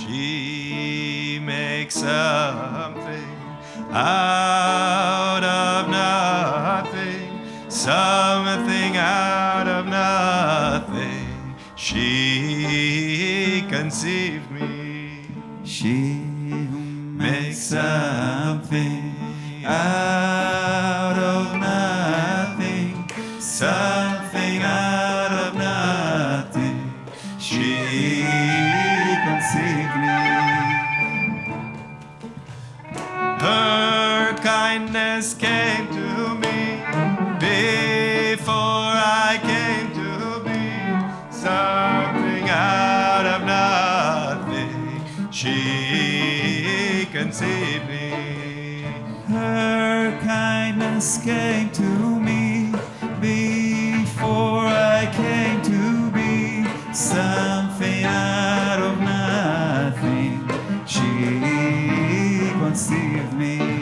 She makes something out of nothing, something out of nothing. She conceived me. She makes something out of nothing, something out of nothing. She conceived me. Her kindness came to me before I came to be. Something out of nothing, she conceived me. Her kindness came to me before I came to be. Something out of nothing, she conceived me.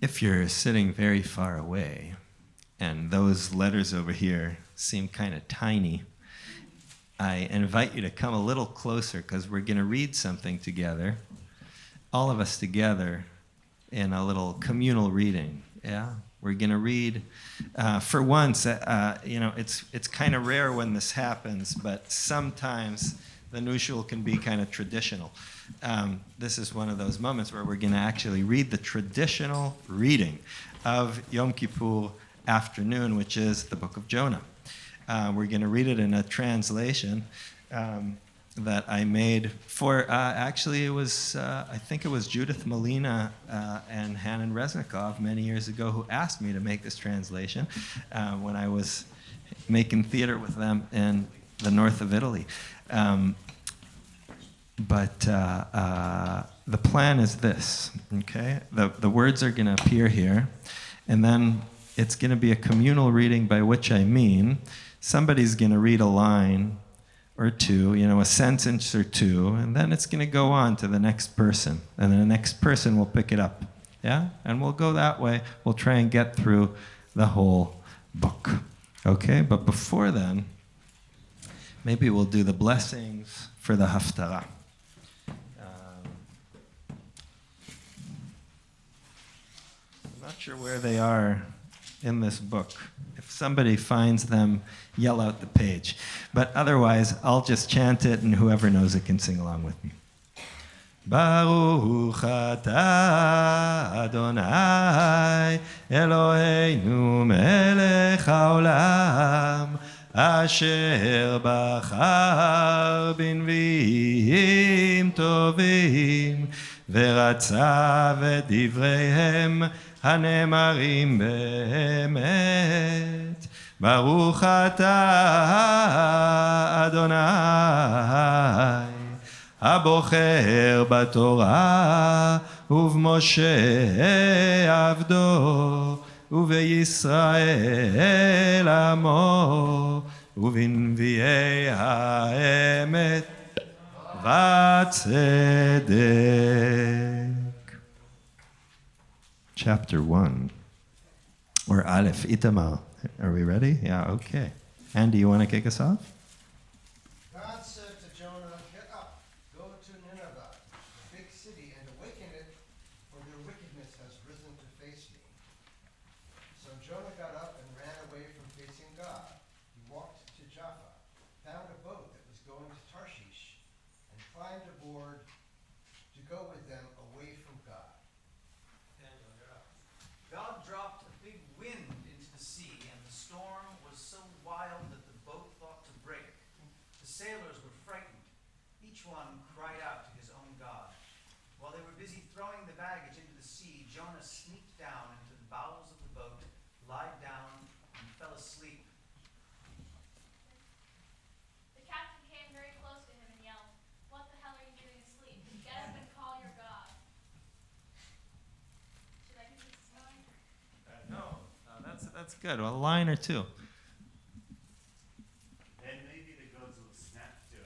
If you're sitting very far away, and those letters over here seem kind of tiny, I invite you to come a little closer because we're going to read something together, all of us together, in a little communal reading. Yeah, we're going to read. For once, it's kind of rare when this happens, but sometimes the new shul can be kind of traditional. This is one of those moments where we're going to actually read the traditional reading of Yom Kippur afternoon, which is the book of Jonah. We're going to read it in a translation that I made for, actually it was, I think it was Judith Molina and Hanan Reznikov many years ago who asked me to make this translation when I was making theater with them in the north of Italy. But the plan is this, okay? The words are going to appear here, and then it's going to be a communal reading, by which I mean somebody's going to read a line or two, a sentence or two, and then it's going to go on to the next person, and then the next person will pick it up, yeah? And we'll go that way. We'll try and get through the whole book, okay? But before then, maybe we'll do the blessings for the Haftarah. I'm not sure where they are in this book. If somebody finds them, yell out the page. But otherwise, I'll just chant it, and whoever knows it can sing along with me. Baruch atah Adonai Eloheinu melech haolam asher bachar bנביאים טובים ורצה בדבריהם הנאמרים באמת. ברוך אתה אדוני הבוחר בתורה ובמשה עבדו ובישראל עמו ובנביאי האמת והצדק. Chapter 1, or Aleph, Itamar. Are we ready? Yeah, okay. Andy, you want to kick us off? God said to Jonah, "Get up, go to Nineveh, the big city, and awaken it, for their wickedness has risen to face me." So Jonah got up and ran away from facing God. He walked to Jaffa, found a boat that was going to Tarshish, and climbed aboard to go with them away from God. God dropped a big wind into the sea, and the storm was so wild that the boat thought to break. The sailors were frightened. Each one cried out to his own God. While they were busy throwing the baggage into the sea, Jonah sneaked down into the bowels of the boat, lied down, and fell asleep. The captain came very close to him and yelled, "What the hell are you doing asleep? Get up and call your God." Should I keep this going? No, that's good. A line or two. Then maybe the gods will snap to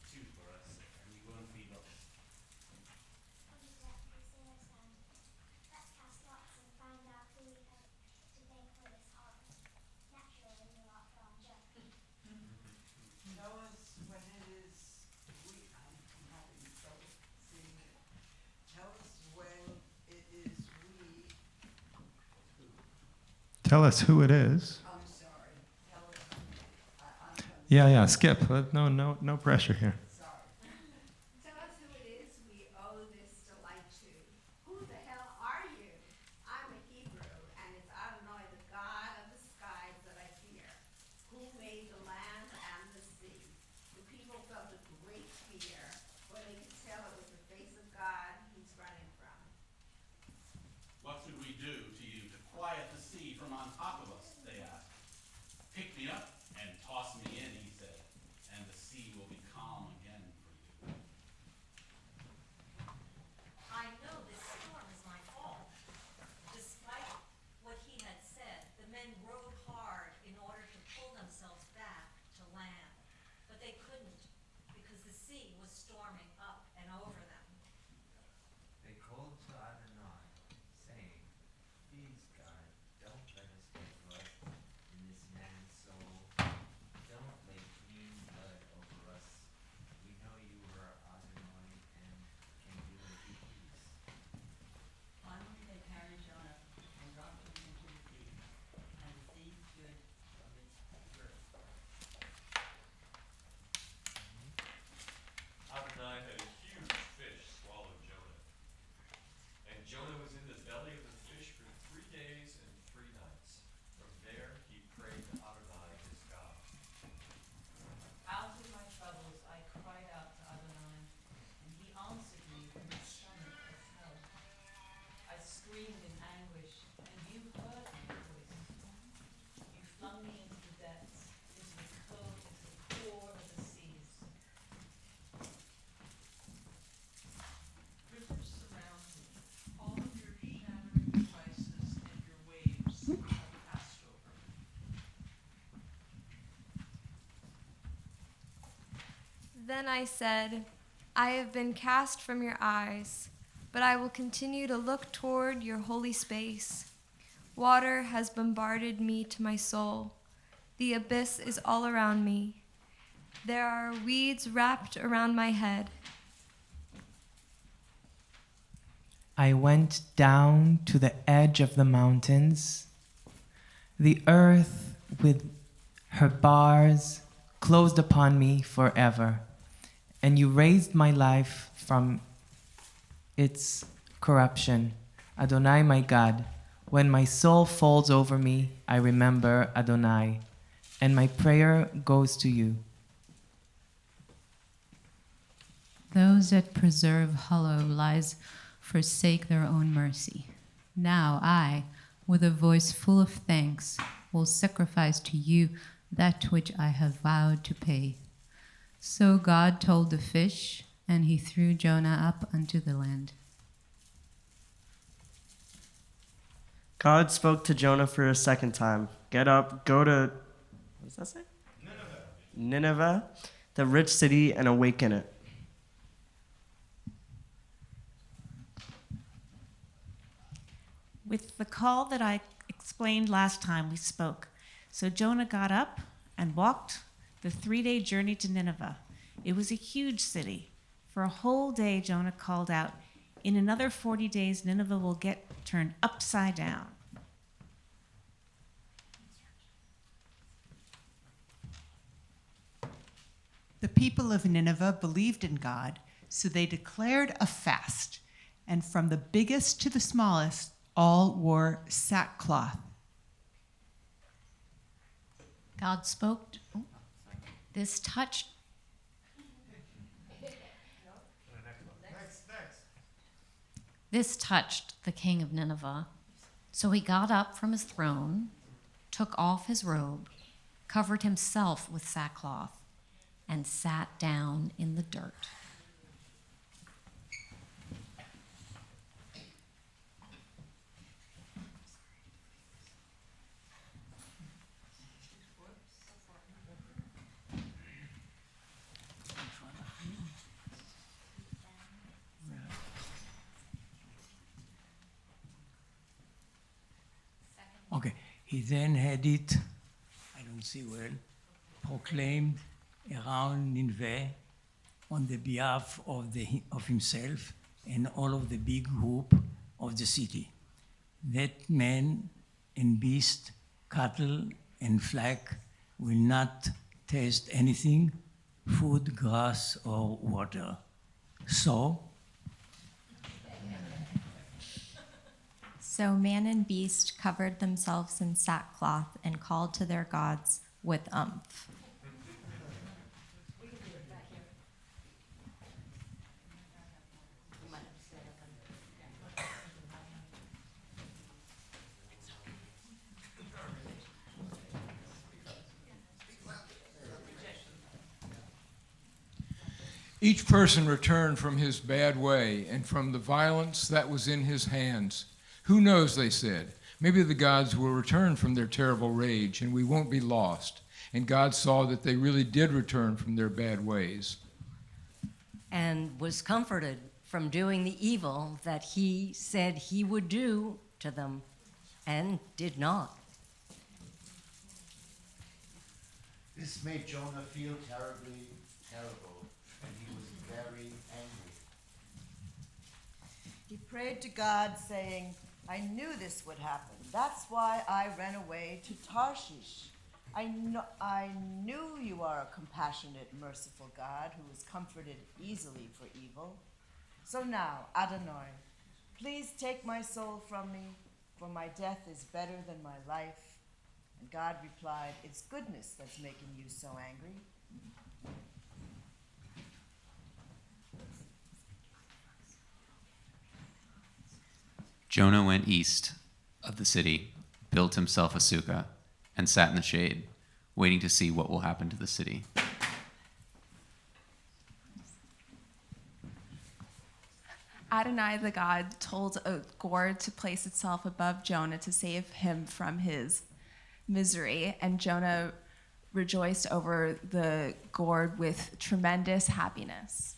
two for us, and we won't be lost. What is that? The sailors found it. Let's cast lots and find out who we have to thank for this harbor. Naturally, we are from Jonah. Tell us when it is I'm having trouble seeing it. Tell us when it is we. Tell us who it is. I'm sorry. Tell us. I'm Yeah, skip. No pressure here. sorry. Tell us who it is we owe this delight to. Who the hell are you? I'm a Hebrew, and it's Adonai, the God of the skies, that I fear, who made the land and the sea. The people felt a great fear when they could tell it was the face of God he's running from. What should we do to you to quiet the sea from on top of us? They asked. Pick me up and toss me in, he said, and the sea will be calm again for you. I know this storm is my fault. Despite what he had said, the men rowed hard in order to pull themselves back to land. But they couldn't, because the sea was storming up and over them. They called to Adonai, saying, "Please, God, don't let us get lost in this man's soul. Don't lay clean blood over us. We know you are Adonai and can do as you please." Finally, they carried Jonah and dropped him into the sea, and the sea stood from its birth. Adonai had a huge fish swallow Jonah. And Jonah was in the belly of the fish for 3 days and 3 nights. From there he prayed to Adonai his God. Out of my troubles, I cried out to Adonai, and he answered me from the stomach of hell. I screamed in anguish, and you heard my voice. You flung me into the depths, into the core of the seas. Rivers surround me. All of your shattering devices and your waves have passed over me. Then I said, "I have been cast from your eyes, but I will continue to look toward your holy space. Water has bombarded me to my soul. The abyss is all around me. There are weeds wrapped around my head." I went down to the edge of the mountains. The earth with her bars closed upon me forever, and you raised my life from its corruption. Adonai, my God, when my soul falls over me, I remember Adonai, and my prayer goes to you. Those that preserve hollow lies forsake their own mercy. Now I, with a voice full of thanks, will sacrifice to you that which I have vowed to pay. So God told the fish, And he threw Jonah up unto the land. God spoke to Jonah for a second time. Get up, go to, what does that say? Nineveh, the rich city, and awaken it. With the call that I explained last time we spoke. So Jonah got up and walked the 3-day journey to Nineveh. It was a huge city. For a whole day, Jonah called out, "In another 40 days, Nineveh will get turned upside down." The people of Nineveh believed in God, so they declared a fast, and from the biggest to the smallest, all wore sackcloth. God spoke. This touched. This touched the king of Nineveh. So he got up from his throne, took off his robe, covered himself with sackcloth, and sat down in the dirt. Okay, he then had it, I don't see well, proclaimed around Nineveh on the behalf of himself and all of the big group of the city. That man and beast, cattle and flock will not taste anything, food, grass, or water. So man and beast covered themselves in sackcloth and called to their gods with umph. Each person returned from his bad way and from the violence that was in his hands. Who knows, they said. Maybe the gods will return from their terrible rage and we won't be lost. And God saw that they really did return from their bad ways. And was comforted from doing the evil that he said he would do to them and did not. This made Jonah feel terribly terrible, and he was very angry. He prayed to God, saying, "I knew this would happen. That's why I ran away to Tarshish. I knew you are a compassionate, merciful God who is comforted easily for evil. So now, Adonai, please take my soul from me, for my death is better than my life." And God replied, "It's goodness that's making you so angry." Jonah went east of the city, built himself a sukkah, and sat in the shade, waiting to see what will happen to the city. Adonai the God told a gourd to place itself above Jonah to save him from his misery, and Jonah rejoiced over the gourd with tremendous happiness.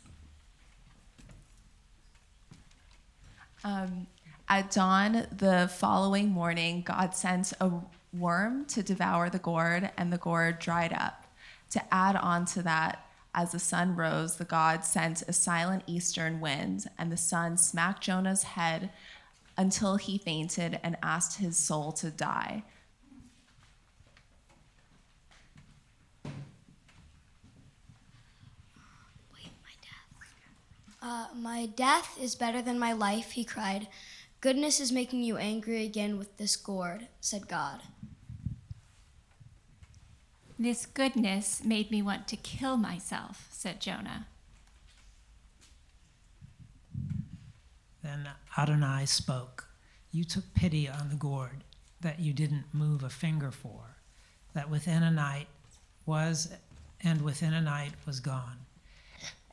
At dawn the following morning, God sent a worm to devour the gourd, and the gourd dried up. To add on to that, as the sun rose, the God sent a silent eastern wind, and the sun smacked Jonah's head until he fainted and asked his soul to die. My death is better than my life, he cried. Goodness is making you angry again with this gourd, said God. This goodness made me want to kill myself, said Jonah. Then Adonai spoke. You took pity on the gourd that you didn't move a finger for, that within a night was, and within a night was gone.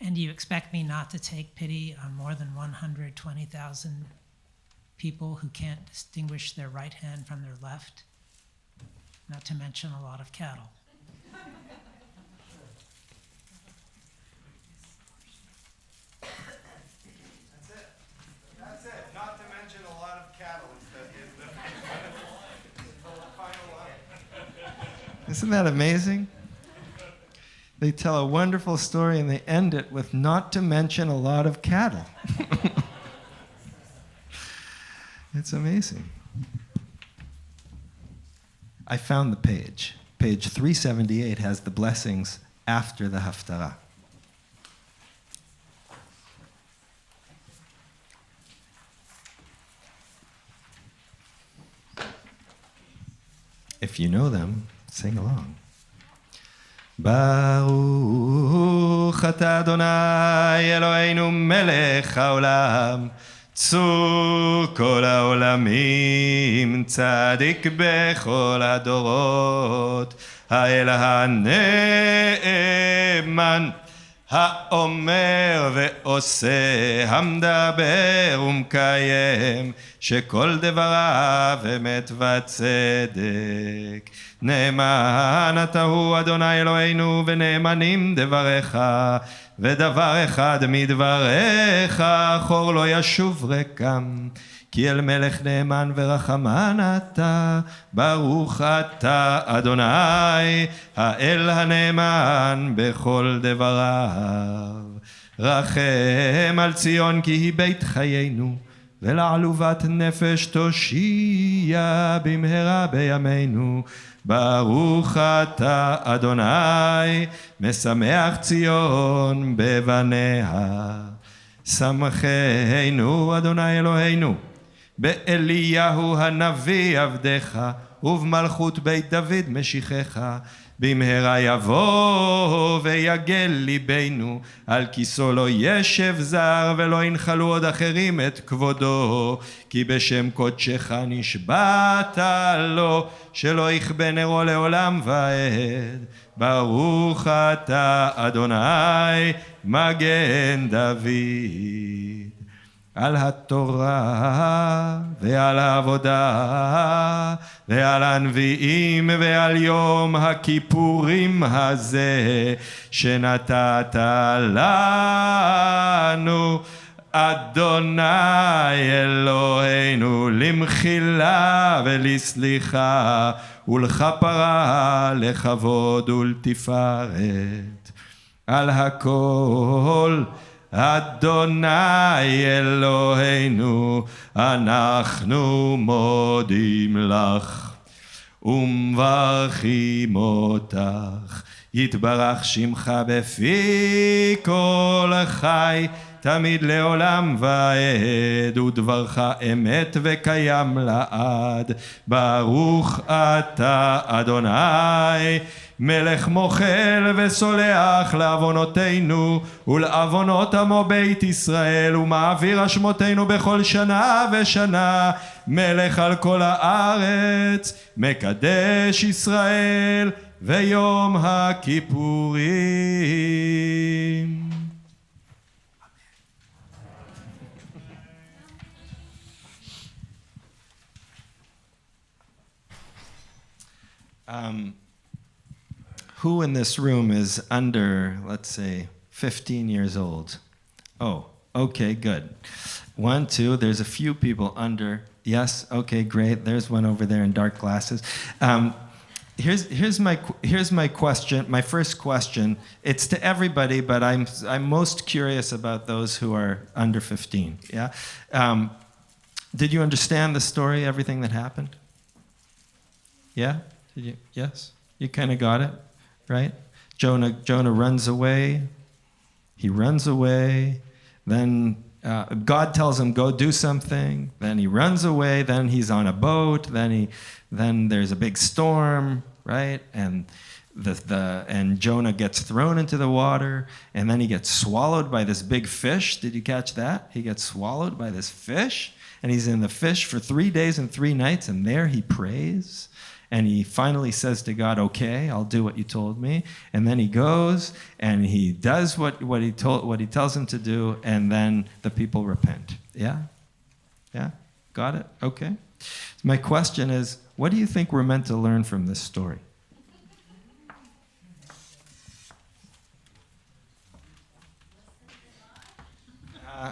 And you expect me not to take pity on more than 120,000 people who can't distinguish their right hand from their left? Not to mention a lot of cattle. That's it. Not to mention a lot of cattle is the final line. Isn't that amazing? They tell a wonderful story and they end it with not to mention a lot of cattle. It's amazing. I found the page. Page 378 has the blessings after the Haftarah. If you know them, sing along. ברוך אתה אדוני אלוהינו מלך העולם צור כל העולמים צדיק בכל הדורות האל הנאמן האומר ועושה המדבר ומקיים שכל דבריו אמת וצדק נאמן אתה הוא אדוני אלוהינו ונאמנים דבריך ודבר אחד מדבריך חור לא ישוב ריקם כי אל מלך נאמן ורחמן אתה ברוך אתה אדוני האל הנאמן בכל דבריו רחם על ציון כי היא בית חיינו ולעלובת נפש תושיע במהרה בימינו ברוך אתה אדוני משמח ציון בבניה שמחנו אדוני אלוהינו באליהו הנביא עבדך ובמלכות בית דוד משיחך במהרה יבוא ויגל ליבנו על כיסו לא ישב זר ולא ינחלו עוד אחרים את כבודו כי בשם קודשך נשבעת לו שלא יכבה נרו לעולם ועד ברוך אתה אדוני מגן דוד על התורה ועל העבודה ועל הנביאים ועל יום הכיפורים הזה שנתת לנו אדוני אלוהינו למחילה ולסליחה ולכפרה לכבוד ולתפארת על הכל אדוני אלוהינו אנחנו מודים לך ומברכים אותך יתברך שמך בפי כל חי תמיד לעולם ועד ודברך אמת וקיים לעד ברוך אתה אדוני מלך מוחל וסולח לעוונותינו ולעוונות עמו בית ישראל ומעביר אשמותינו בכל שנה ושנה מלך על כל הארץ מקדש ישראל ויום הכיפורים. Who in this room is under, let's say, 15 years old? Oh, okay, good. 1, 2, there's a few people under. Yes, okay, great. There's one over there in dark glasses. Here's my question. My first question. It's to everybody, but I'm most curious about those who are under 15. Yeah. Did you understand the story? Everything that happened? Yeah. Did you? Yes. You kind of got it. Right? Jonah runs away. He runs away. Then God tells him, go do something. Then he runs away. Then he's on a boat. Then there's a big storm, right? And and Jonah gets thrown into the water. And then he gets swallowed by this big fish. Did you catch that? He gets swallowed by this fish. And he's in the fish for 3 days and 3 nights. And there he prays. And he finally says to God, okay, I'll do what you told me. And then he goes and he does what he tells him to do, and then the people repent. Yeah? Yeah? Got it? Okay. My question is, what do you think we're meant to learn from this story?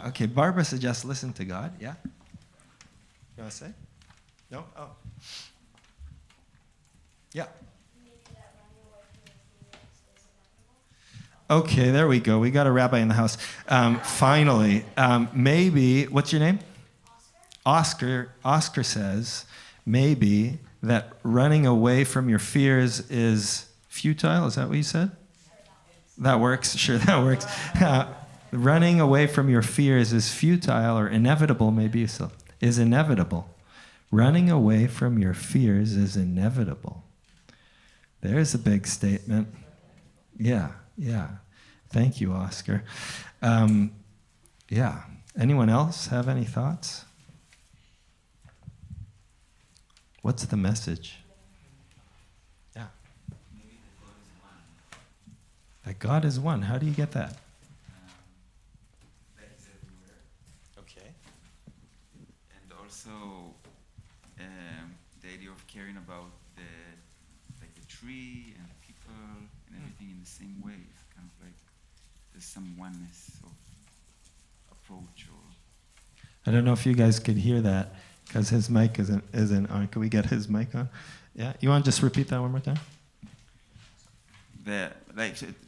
Okay, Barbara suggests listen to God. Yeah? You want to say? No? Oh. Yeah. Okay, there we go. We got a rabbi in the house. Finally, maybe, what's your name? Oscar. Oscar says maybe that running away from your fears is futile. Is that what you said? That works. Sure, that works. Running away from your fears is futile or inevitable, maybe so, is inevitable. Running away from your fears is inevitable. There's a big statement. Yeah. Thank you, Oscar. Yeah. Anyone else have any thoughts? What's the message? Yeah. That God is one. How do you get that? Also, the idea of caring about the tree and the people and everything in the same way. It's kind of like there's some oneness of approach. Or I don't know if you guys could hear that because his mic isn't on. Can we get his mic on? Yeah. You want to just repeat that one more time?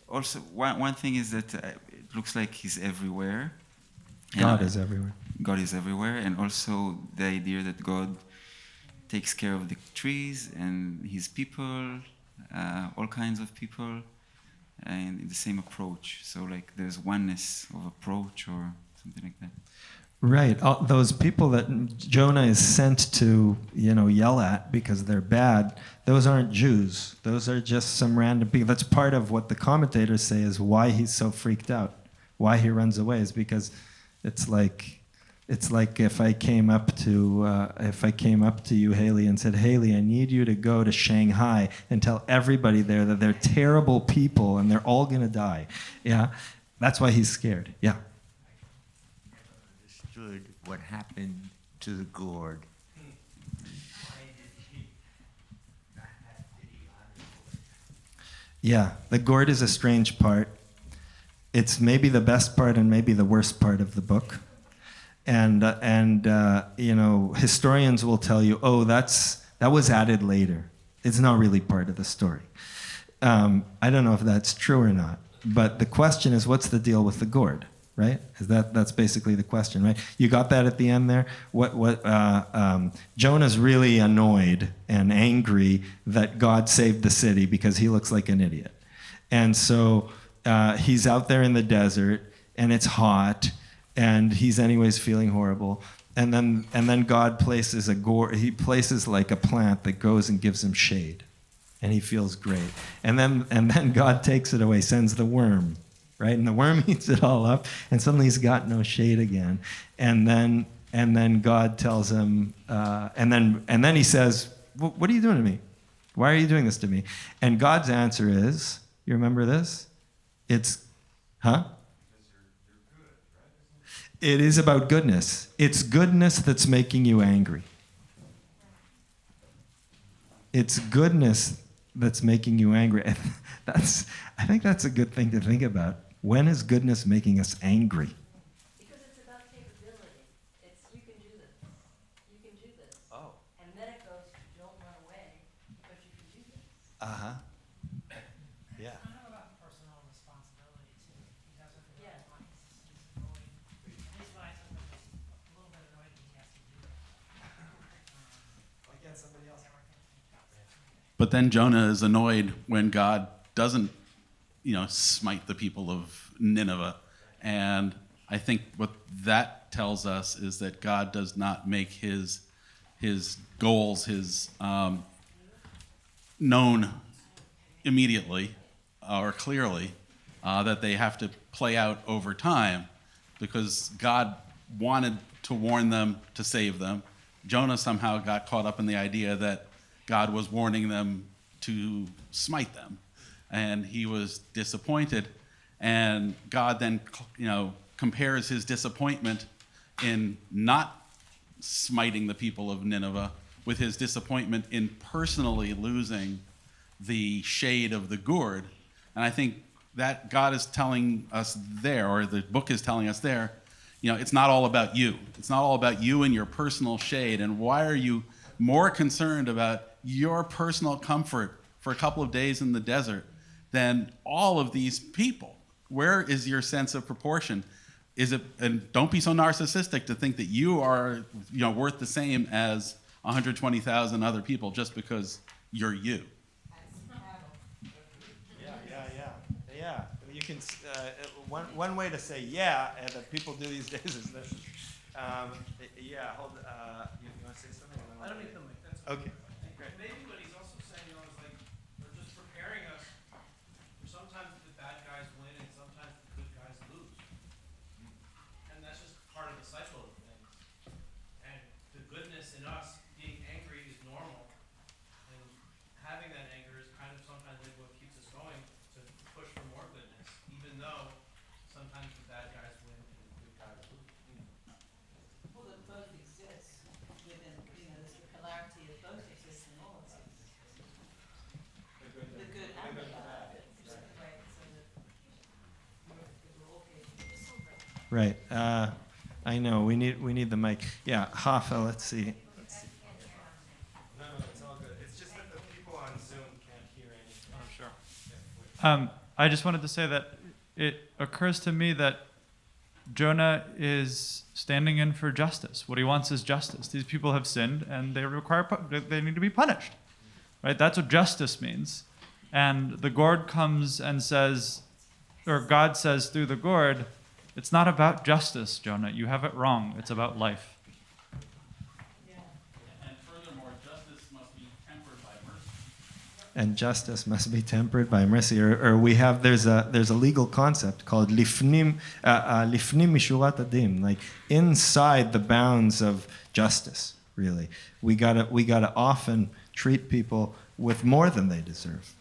Also, one thing is that it looks like he's everywhere. God is everywhere. God is everywhere, and also the idea that God takes care of the trees and his people, all kinds of people, and in the same approach. So like there's oneness of approach or something like that. Right. Those people that Jonah is sent to, yell at because they're bad, those aren't Jews. Those are just some random people. That's part of what the commentators say is why he's so freaked out, why he runs away, is because it's like if I came up to you, Haley, and said, Haley, I need you to go to Shanghai and tell everybody there that they're terrible people and they're all gonna die. Yeah, that's why he's scared. Yeah. Understood what happened to the gourd. Yeah, the gourd is a strange part. It's maybe the best part and maybe the worst part of the book. And historians will tell you, oh, that was added later. It's not really part of the story. I don't know if that's true or not. But the question is, what's the deal with the gourd, right? That's basically the question, right? You got that at the end there? Jonah's really annoyed and angry that God saved the city because he looks like an idiot. And so he's out there in the desert, and it's hot, and he's anyways feeling horrible. And then God places he places like a plant that goes and gives him shade, and he feels great. And then God takes it away, sends the worm, right? And the worm eats it all up, and suddenly he's got no shade again. And then God tells him, and then he says, "What are you doing to me? Why are you doing this to me?" And God's answer is, you remember this? It is about goodness. It's goodness that's making you angry. It's goodness that's making you angry. I think that's a good thing to think about. When is goodness making us angry? Because it's about capability. It's you can do this. You can do this. Oh. And then it goes to don't run away because you can do this. Uh-huh. Yeah. Kind of about personal responsibility too. He doesn't realize why he's annoyed. His wife is a little bit annoyed that he has to do it. Why can't somebody else? But then Jonah is annoyed when God doesn't, smite the people of Nineveh. And I think what that tells us is that God does not make his goals, known immediately or clearly, that they have to play out over time, because God wanted to warn them to save them. Jonah somehow got caught up in the idea that God was warning them to smite them. And he was disappointed. And God then, compares his disappointment in not smiting the people of Nineveh with his disappointment in personally losing the shade of the gourd. And I think that God is telling us there, or the book is telling us there, it's not all about you. It's not all about you and your personal shade. And why are you more concerned about your personal comfort for a couple of days in the desert than all of these people? Where is your sense of proportion? And don't be so narcissistic to think that you are, worth the same as 120,000 other people just because you're you. Yeah. You can. One way to say and that people do these days is this. Hold. You want to say something? I don't need the mic. That's okay. Great. Maybe what he's also saying is like they're just preparing us for sometimes the bad guys win and sometimes the good guys lose, and that's just part of the cycle of things. And the goodness in us being angry is normal, and having that anger is kind of sometimes maybe what keeps us going to push for more goodness, even though sometimes the bad guys win and the good guys lose. Well, that both exist within, there's the polarity of both exist in all of us. The good and the bad. Right, so that we're all capable. Right. I know. We need the mic. Yeah, Hafa. Let's see. No, it's all good. It's just that the people on Zoom can't hear anything. Oh, sure. I just wanted to say that it occurs to me that Jonah is standing in for justice. What he wants is justice. These people have sinned, and they need to be punished. Right? That's what justice means. And the gourd comes and says, or God says through the gourd, it's not about justice, Jonah. You have it wrong. It's about life. And furthermore, justice must be tempered by mercy. And justice must be tempered by mercy. Or we have there's a legal concept called lifnim mishurat adim, like inside the bounds of justice. Really, we gotta often treat people with more than they deserve.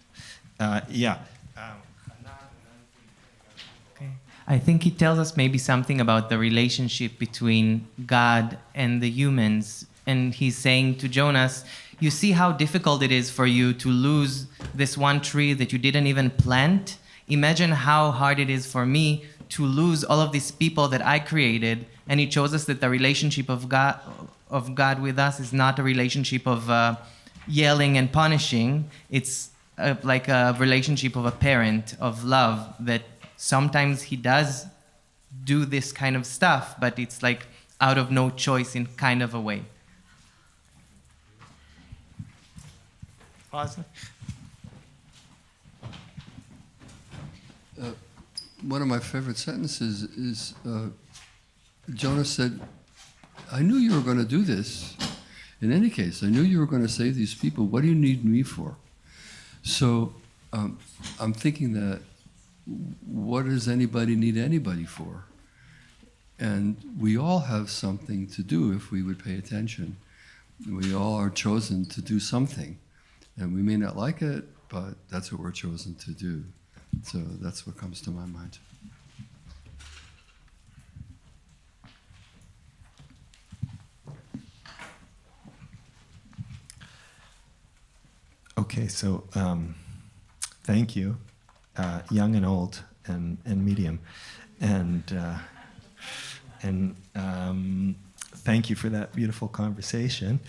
I think he tells us maybe something about the relationship between God and the humans. And he's saying to Jonas, you see how difficult it is for you to lose this one tree that you didn't even plant? Imagine how hard it is for me to lose all of these people that I created. And he shows us that the relationship of God with us is not a relationship of yelling and punishing. It's like a relationship of a parent, of love, that sometimes he does do this kind of stuff, but it's like out of no choice in kind of a way. Pause. One of my favorite sentences is Jonah said, I knew you were going to do this. In any case, I knew you were going to save these people. What do you need me for? So I'm thinking that what does anybody need anybody for? And we all have something to do if we would pay attention. We all are chosen to do something. And we may not like it, but that's what we're chosen to do. So that's what comes to my mind. Okay, so thank you, young and old and medium, and thank you for that beautiful conversation.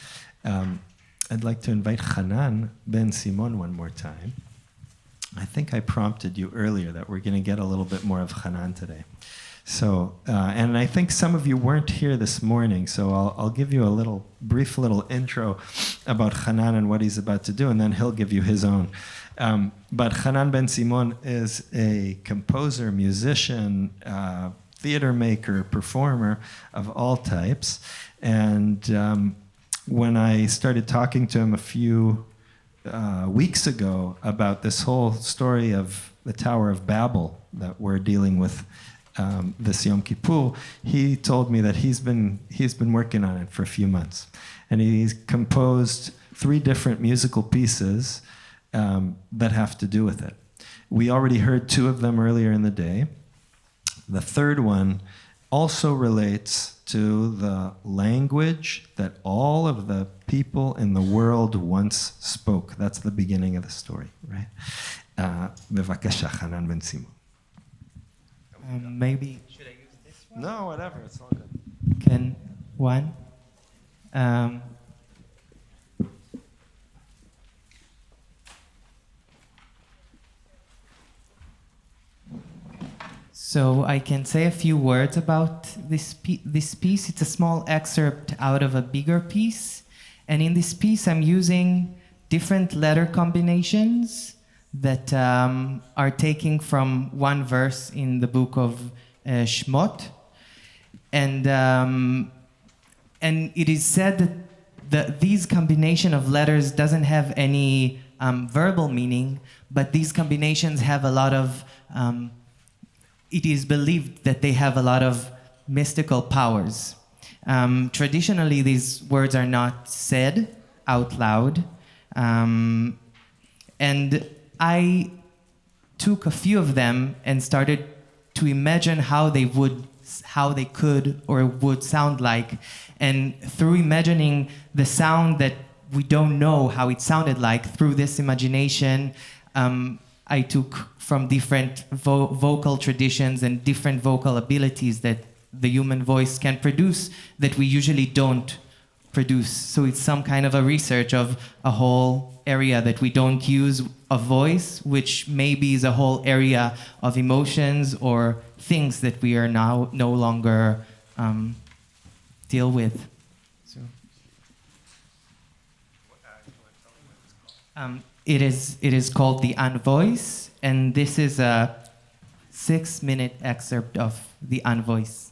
I'd like to invite Hanan Ben Simon one more time. I think I prompted you earlier that we're going to get a little bit more of Hanan today. So, and I think some of you weren't here this morning, so I'll give you a brief little intro about Hanan and what he's about to do, and then he'll give you his own. But Hanan Ben Simon is a composer, musician, theater maker, performer of all types. And when I started talking to him a few weeks ago about this whole story of the Tower of Babel that we're dealing with this Yom Kippur, he told me that he's been working on it for a few months, and he's composed three different musical pieces that have to do with it. We already heard two of them earlier in the day. The third one also relates to the language that all of the people in the world once spoke. That's the beginning of the story, right? בבקשה, חנן בן סימון. Maybe. Should I use this one? No, whatever. It's all good. Can one? So I can say a few words about this piece. It's a small excerpt out of a bigger piece. And in this piece, I'm using different letter combinations that are taken from one verse in the book of Shmot. And it is said that these combination of letters doesn't have any verbal meaning, but these combinations have a lot of it is believed that they have a lot of mystical powers. Traditionally, these words are not said out loud. And I took a few of them and started to imagine how they could or would sound like. And through imagining the sound that we don't know how it sounded like, through this imagination, I took from different vocal traditions and different vocal abilities that the human voice can produce that we usually don't produce. So it's some kind of a research of a whole area that we don't use a voice, which maybe is a whole area of emotions or things that we are now no longer deal with. So, it is called The Unvoice, and this is a 6-minute excerpt of The Unvoice.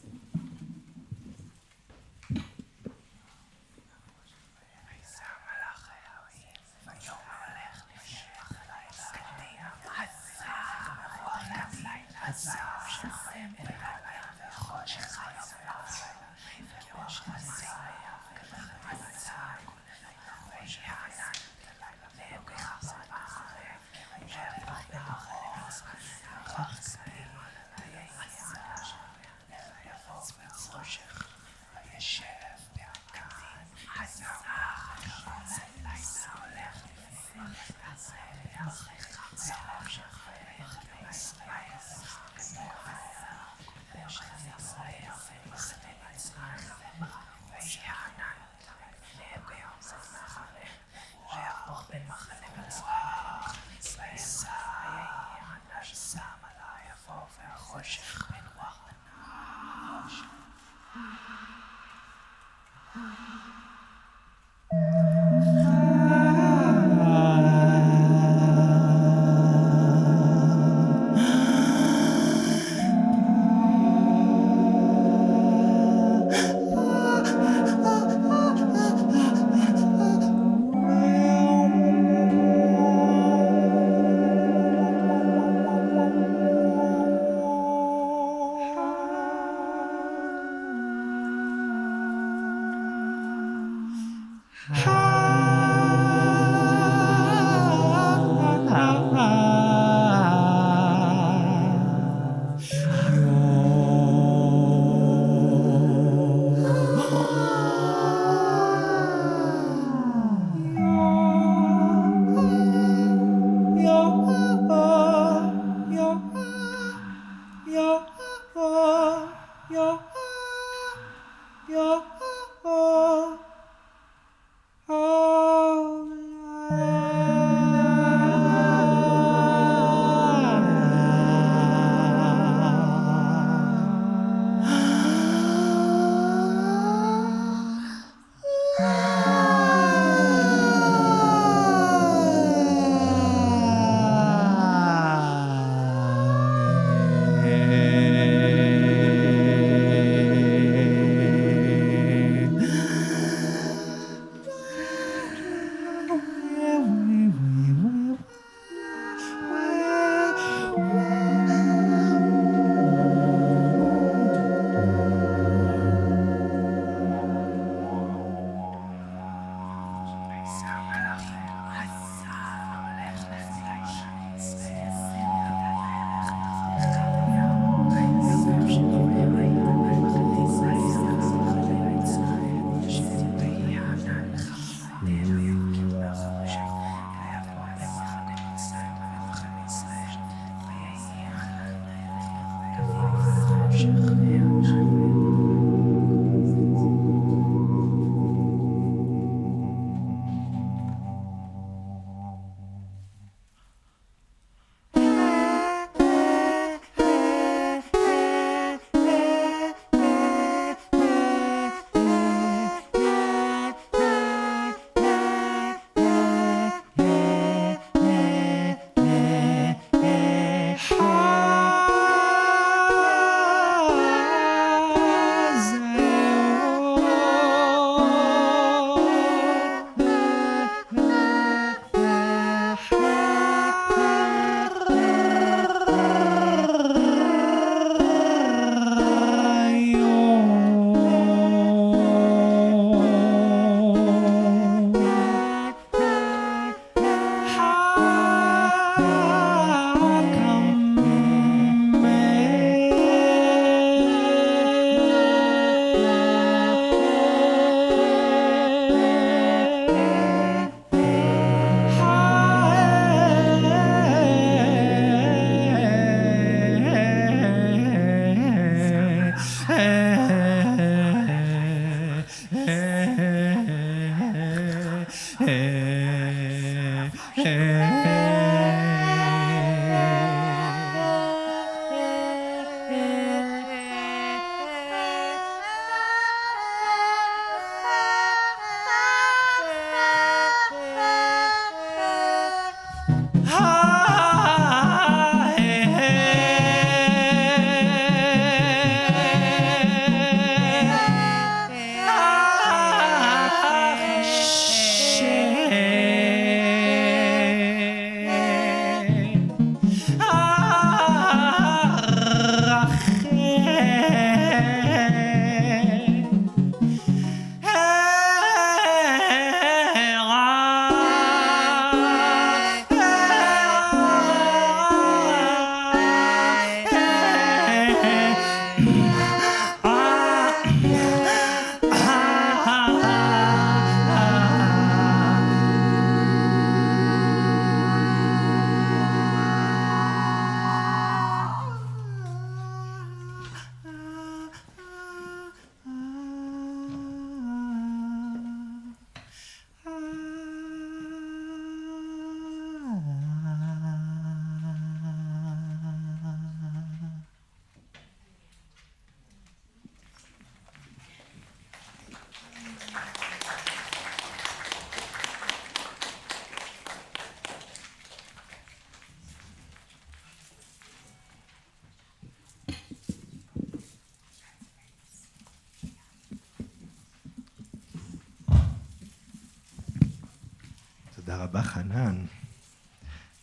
Toda rabba, Hanan.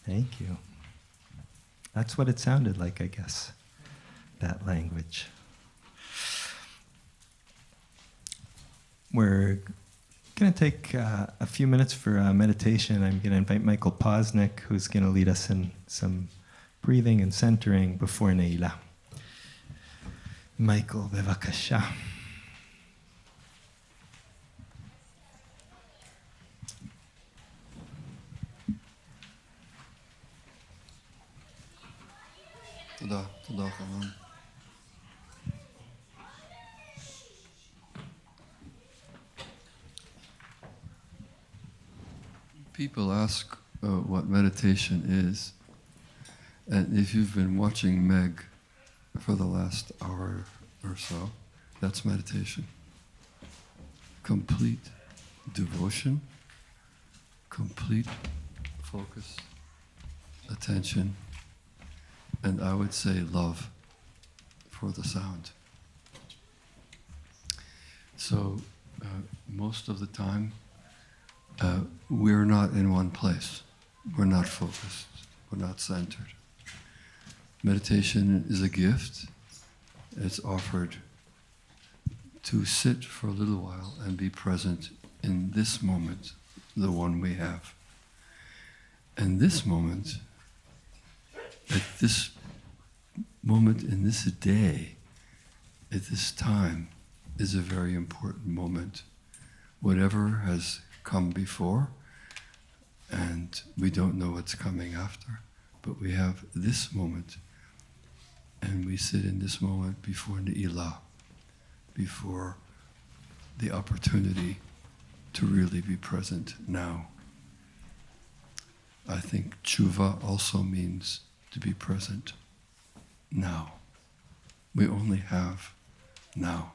Thank you. That's what it sounded like, I guess, that language. We're going to take a few minutes for meditation. I'm going to invite Michael Posnick, who's going to lead us in some breathing and centering before Neilah. Michael, bevakasha. תודה, חנן. People ask what meditation is, and if you've been watching Meg for the last hour or so, that's meditation. Complete devotion, complete focus, attention, and I would say love for the sound. So most of the time, we're not in one place. We're not focused. We're not centered. Meditation is a gift. It's offered to sit for a little while and be present in this moment, the one we have. And this moment, at this moment in this day, at this time, is a very important moment. Whatever has come before, and we don't know what's coming after, but we have this moment, and we sit in this moment before Neilah, before the opportunity to really be present now. I think tshuva also means to be present now. We only have now.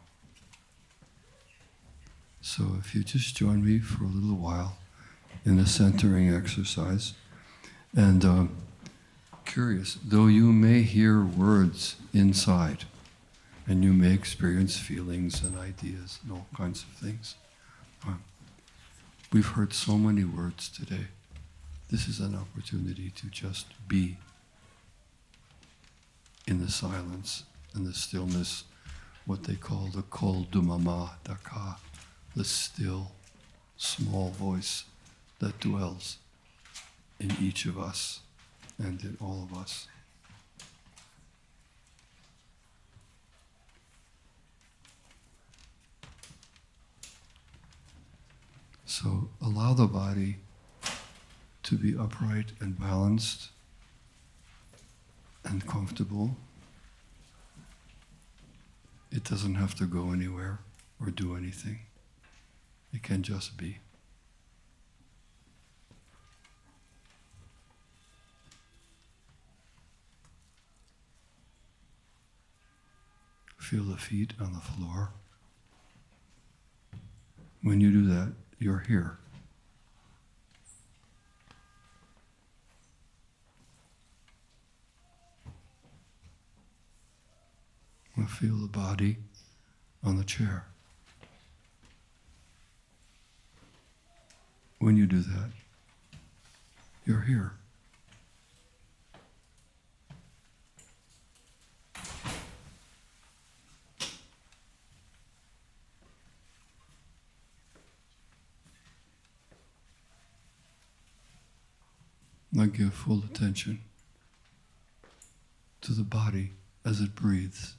So if you just join me for a little while in a centering exercise, and curious, though you may hear words inside, and you may experience feelings and ideas and all kinds of things, we've heard so many words today. This is an opportunity to just be in the silence and the stillness, what they call the kol dumama daka, the still, small voice that dwells in each of us and in all of us. So allow the body to be upright and balanced and comfortable. It doesn't have to go anywhere or do anything. It can just be. Feel the feet on the floor. When you do that, you're here. Now feel the body on the chair. When you do that, you're here. Now give full attention to the body as it breathes.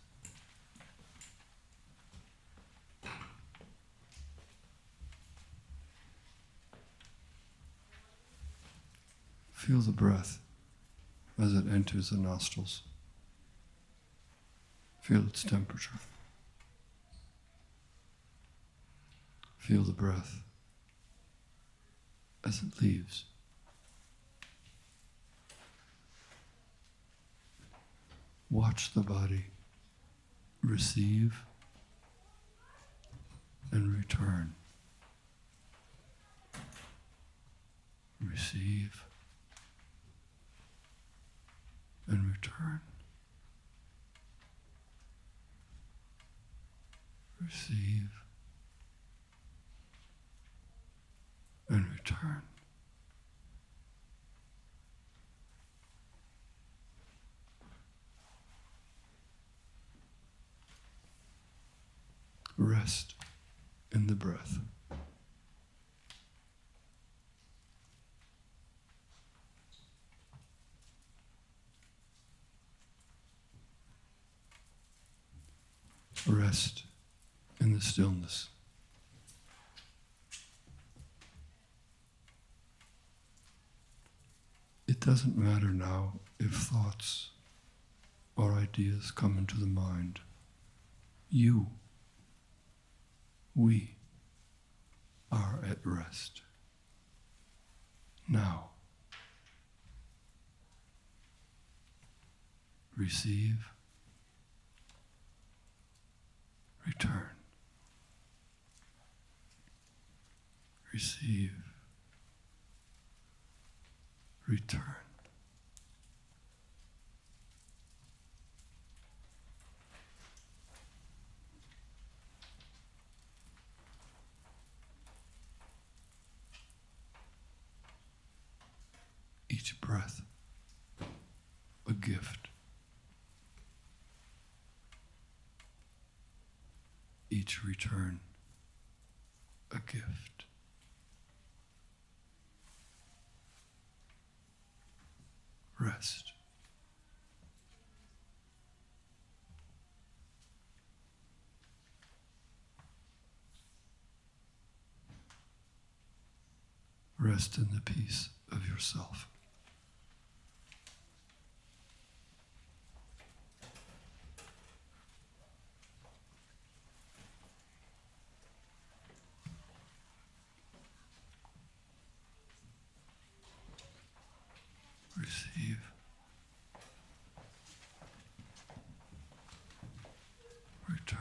Feel the breath as it enters the nostrils. Feel its temperature. Feel the breath as it leaves. Watch the body receive and return. Receive and return. Receive and return. Rest in the breath. Rest in the stillness. It doesn't matter now if thoughts or ideas come into the mind. We are at rest. Now, receive, return. Receive, return. Each breath, a gift. Each return, a gift. Rest. Rest in the peace of yourself. Receive. Return.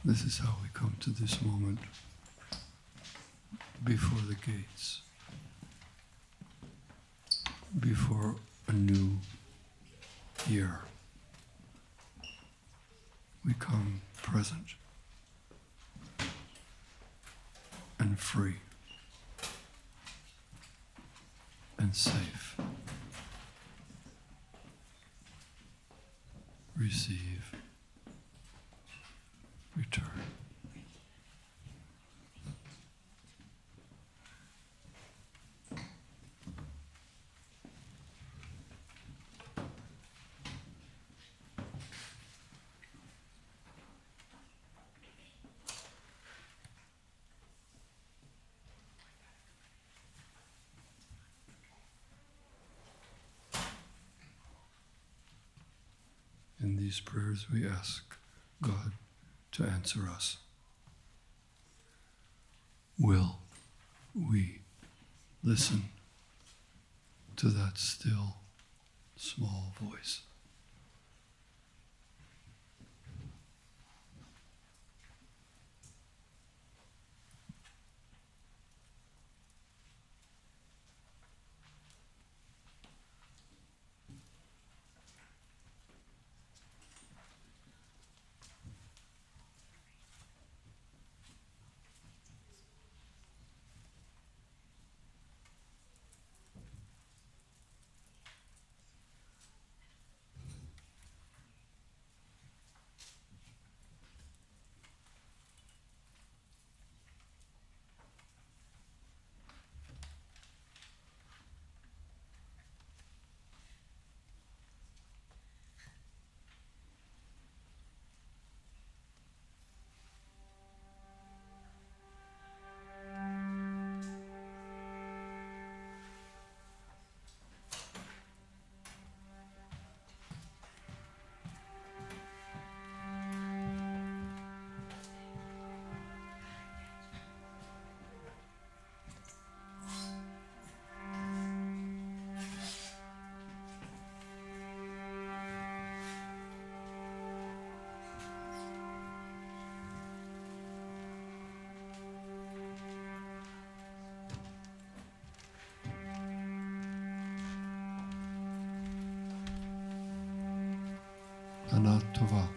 This is how we come to this moment before the gates, before a new year. We come present and free and safe. Receive. Return. In these prayers we ask God to answer us. Will we listen to that still, small voice? Shana Tova.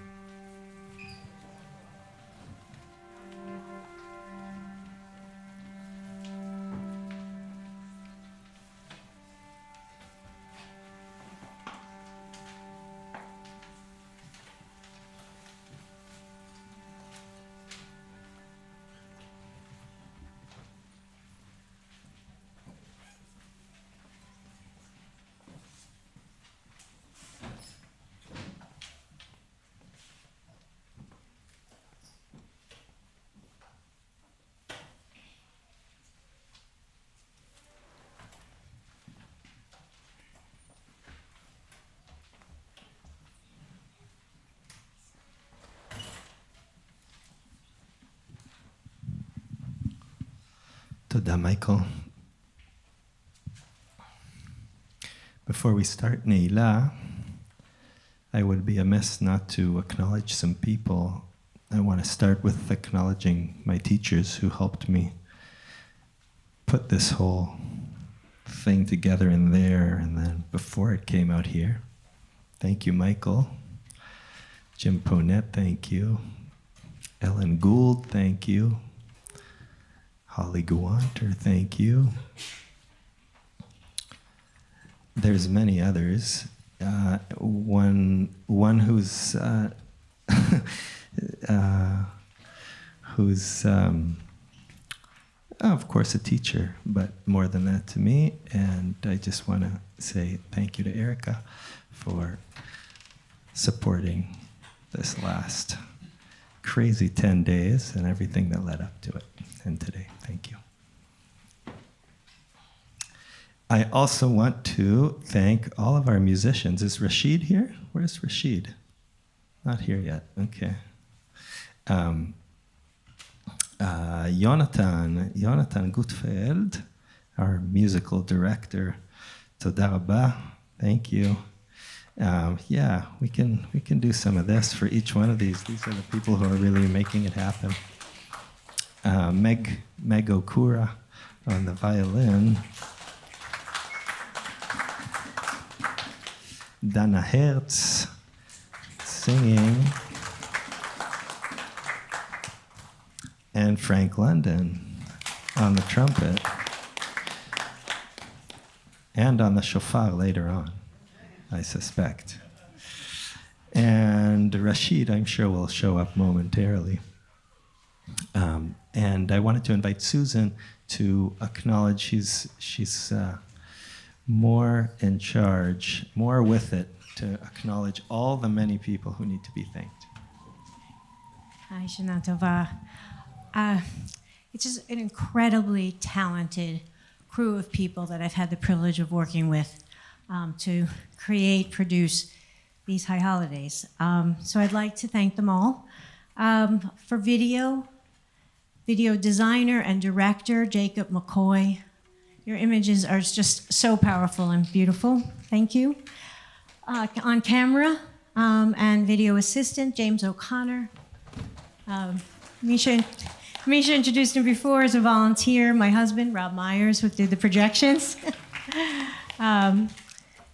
Toda, Michael. Before we start Neilah, I would be amiss not to acknowledge some people. I want to start with acknowledging my teachers who helped me put this whole thing together in there and then before it came out here. Thank you, Michael. Jim Ponette, thank you. Ellen Gould, thank you. Holly Guanter, thank you. There's many others. One who's of course a teacher, but more than that to me. And I just want to say thank you to Erica for supporting this last crazy 10 days and everything that led up to it. And today, thank you. I also want to thank all of our musicians. Is Rashid here? Where's Rashid? Not here yet. Okay. Jonathan Gutfeld, our musical director. Toda rabba. Thank you. Yeah, we can do some of this for each one of these. These are the people who are really making it happen. Meg Okura on the violin. Dana Hertz singing. And Frank London on the trumpet. And on the shofar later on, I suspect. And Rashid, I'm sure, will show up momentarily. And I wanted to invite Susan to acknowledge she's more in charge, more with it, to acknowledge all the many people who need to be thanked. Hi, Shana Tova. It's just an incredibly talented crew of people that I've had the privilege of working with to produce these high holidays. So I'd like to thank them all. For video designer and director, Jacob McCoy. Your images are just so powerful and beautiful. Thank you. On camera and video assistant, James O'Connor. Misha introduced him before as a volunteer. My husband, Rob Myers, who did the projections.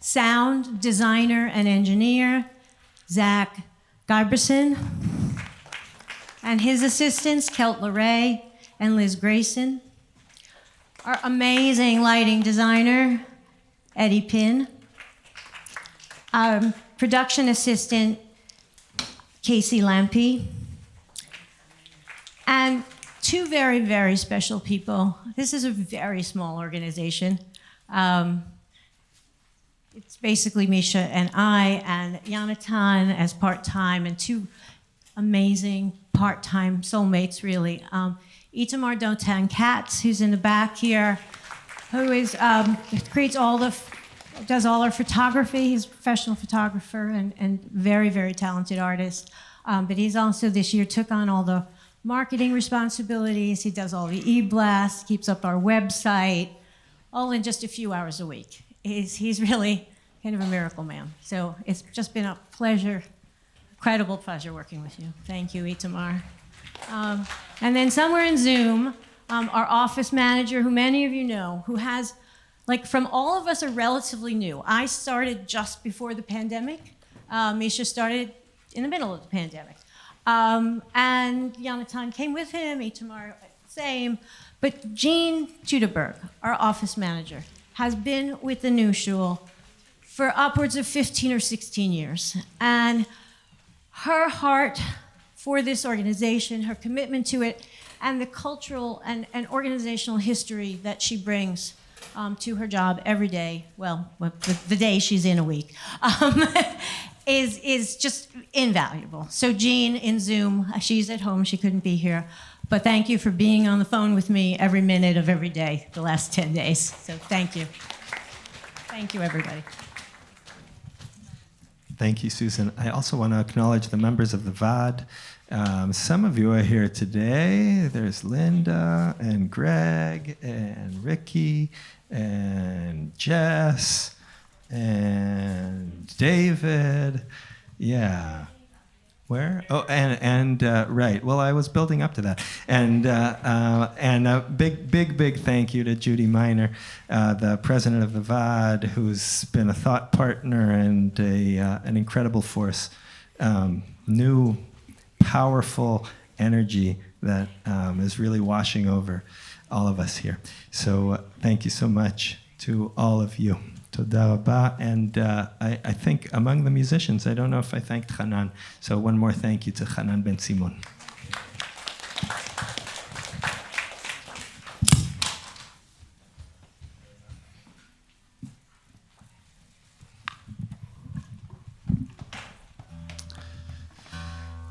Sound designer and engineer, Zach Giberson. And his assistants, Kelt LeRae and Liz Grayson. Our amazing lighting designer, Eddie Pinn. Production assistant, Casey Lampe. And two very, very special people. This is a very small organization. It's basically Misha and I, and Jonathan as part-time, and two amazing part-time soulmates, really. Itamar Dotan Katz, who's in the back here, who is does all our photography. He's a professional photographer and very, very talented artist. But he's also this year took on all the marketing responsibilities. He does all the e-blasts, keeps up our website, all in just a few hours a week. He's really kind of a miracle man. So it's just been a pleasure, incredible pleasure working with you. Thank you, Itamar. And then somewhere in Zoom, our office manager, who many of you know, who has, from all of us are relatively new. I started just before the pandemic. Misha started in the middle of the pandemic. And Jonathan came with him, Itamar, same. But Jean Judeberg, our office manager, has been with the new Shul for upwards of 15 or 16 years. And her heart for this organization, her commitment to it, and the cultural and organizational history that she brings to her job every day, well, the day she's in a week, is just invaluable. So Jean in Zoom, she's at home, she couldn't be here, but thank you for being on the phone with me every minute of every day, the last 10 days. So thank you. Thank you, everybody. Thank you, Susan. I also want to acknowledge the members of the VAD. Some of you are here today. There's Linda and Greg and Ricky and Jess and David. Yeah. Where? Oh, and right. Well, I was building up to that. And a big thank you to Judy Miner, the president of the VAD, who's been a thought partner and an incredible force. New, powerful energy that is really washing over all of us here. So thank you so much to all of you. Toda rabba. And I think among the musicians, I don't know if I thanked Hanan. So one more thank you to Hanan Ben Simon.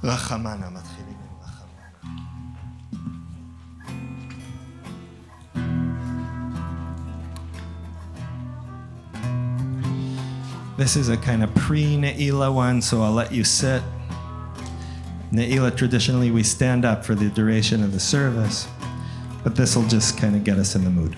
רחמנה, מתחילים עם רחמנה. This is a kind of pre-Neilah one, so I'll let you sit. Neilah, traditionally we stand up for the duration of the service, but this will just kind of get us in the mood.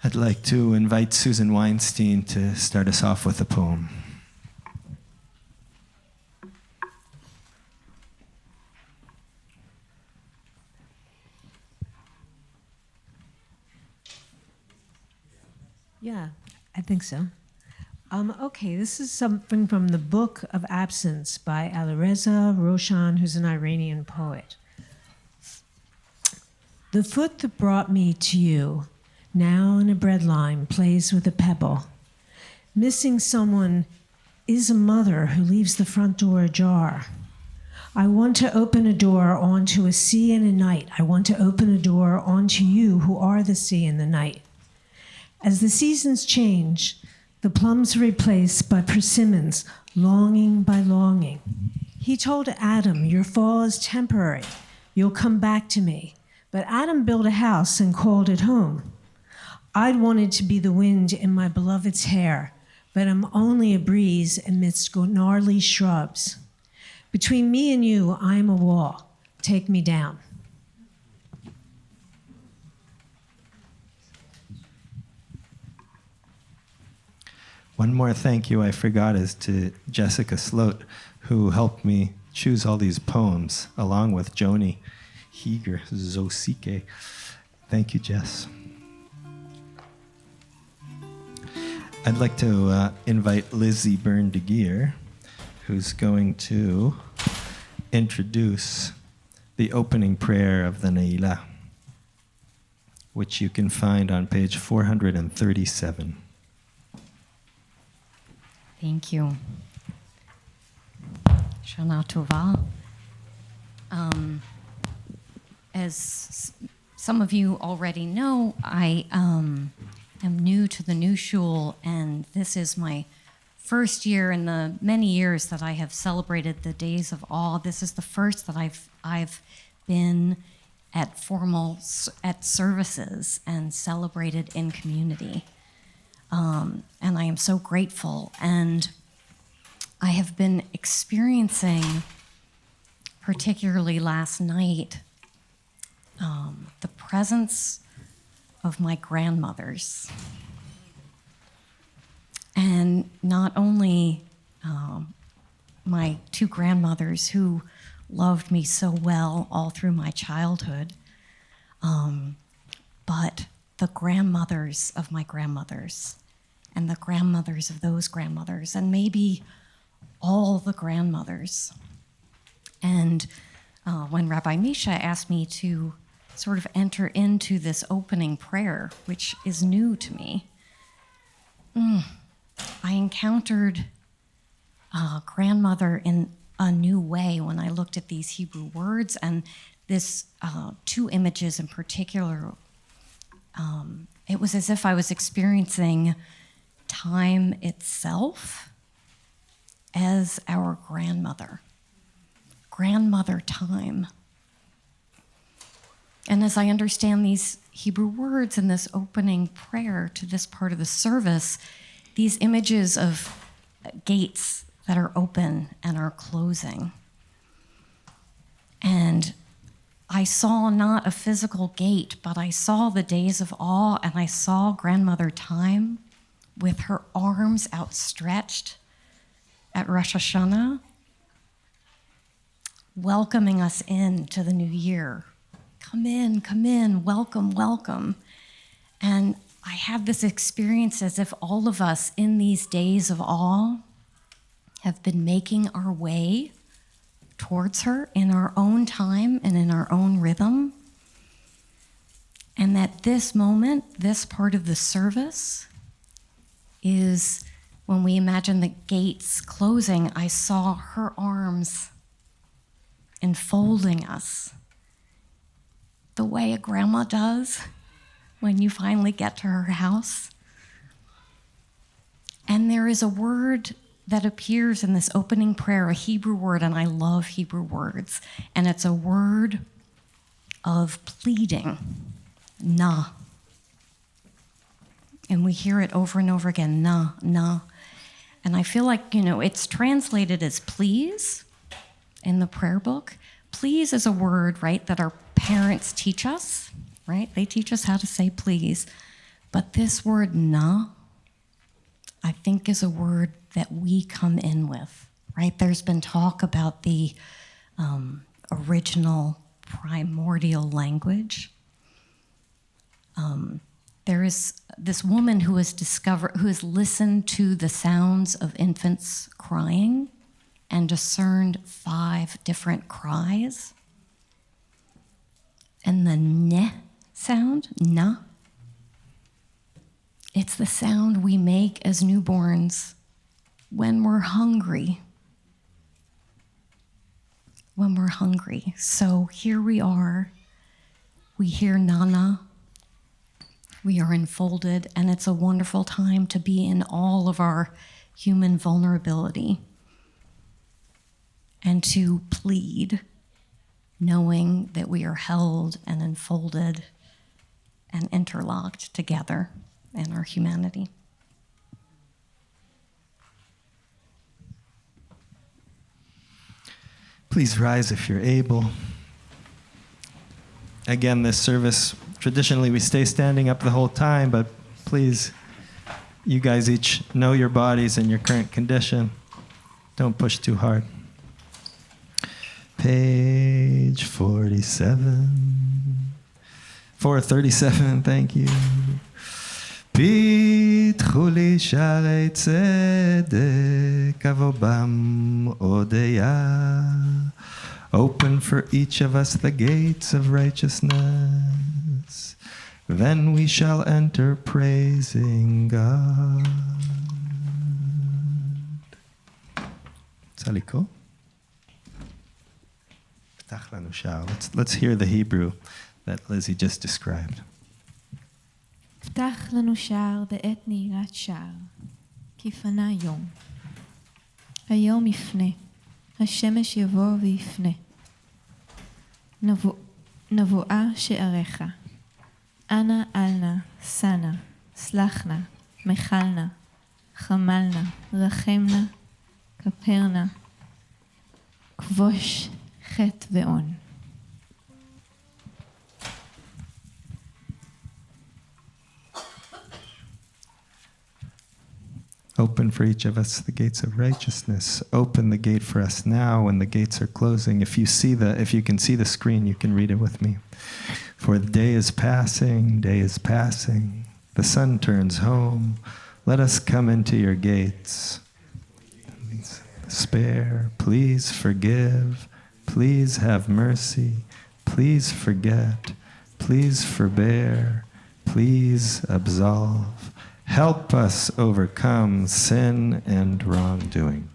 I'd like to invite Susan Weinstein to start us off with a poem. Yeah, I think so. Okay, this is something from the Book of Absence by Alireza Roshan, who's an Iranian poet. The foot that brought me to you, now in a breadline, plays with a pebble. Missing someone is a mother who leaves the front door ajar. I want to open a door onto a sea and a night. I want to open a door onto you who are the sea and the night. As the seasons change, the plums are replaced by persimmons, longing by longing. He told Adam, your fall is temporary. You'll come back to me. But Adam built a house and called it home. I'd wanted to be the wind in my beloved's hair, but I'm only a breeze amidst gnarly shrubs. Between me and you, I am a wall. Take me down. One more thank you I forgot is to Jessica Sloat, who helped me choose all these poems, along with Joni Heger Zosike. Thank you, Jess. I'd like to invite Lizzie Byrne de Geer, who's going to introduce the opening prayer of the Neilah, which you can find on page 437. Thank you. Shana Tova. As some of you already know, I am new to the new Shul, and this is my first year in the many years that I have celebrated the Days of Awe. This is the first that I've been at services and celebrated in community. And I am so grateful. And I have been experiencing, particularly last night, the presence of my grandmothers. And not only my two grandmothers who loved me so well all through my childhood, but the grandmothers of my grandmothers and the grandmothers of those grandmothers, and maybe all the grandmothers. And when Rabbi Misha asked me to sort of enter into this opening prayer, which is new to me, I encountered grandmother in a new way when I looked at these Hebrew words, and this two images in particular. It was as if I was experiencing time itself as our grandmother time. And as I understand these Hebrew words in this opening prayer to this part of the service, these images of gates that are open and are closing. And I saw not a physical gate, but I saw the Days of Awe, and I saw Grandmother Time with her arms outstretched at Rosh Hashanah, welcoming us into the new year. Come in, welcome, welcome. And I had this experience as if all of us in these Days of Awe have been making our way towards her in our own time and in our own rhythm. And that this moment, this part of the service, is when we imagine the gates closing, I saw her arms enfolding us the way a grandma does when you finally get to her house. And there is a word that appears in this opening prayer, a Hebrew word, and I love Hebrew words, and it's a word of pleading, na. And we hear it over and over again, na, na. And I feel like, it's translated as please in the prayer book. Please is a word, right, that our parents teach us, right? They teach us how to say please. But this word na, I think, is a word that we come in with, right? There's been talk about the original primordial language. There is this woman who has listened to the sounds of infants crying and discerned 5 different cries. And the ne sound, na, it's the sound we make as newborns when we're hungry. When we're hungry. So here we are. We hear Nana. We are enfolded, and it's a wonderful time to be in all of our human vulnerability and to plead, knowing that we are held and enfolded and interlocked together in our humanity. Please rise if you're able. Again, this service, traditionally we stay standing up the whole time, but please, you guys each know your bodies and your current condition. Don't push too hard. Page 47. 437, thank you. פיתחו לי שערי צדק, אבוא בם הודיה. Open for each of us the gates of righteousness. Then we shall enter praising God. Saliko? פתח לנו שער. Let's hear the Hebrew that Lizzie just described. פתח לנו שער בעת נעילת שער, כי פנה יום. היום יפנה, השמש יבוא ויפנה. נבואה שעריך, אנא אלנה, סנה, סלחנה, מחלנה, חמלנה, רחמנה, כפרנה, כבוש חטא ועון. Open for each of us the gates of righteousness. Open the gate for us now when the gates are closing. If you can see the screen, you can read it with me. For the day is passing, day is passing. The sun turns home. Let us come into your gates. Spare, please forgive, please have mercy, please forget, please forbear, please absolve. Help us overcome sin and wrongdoing.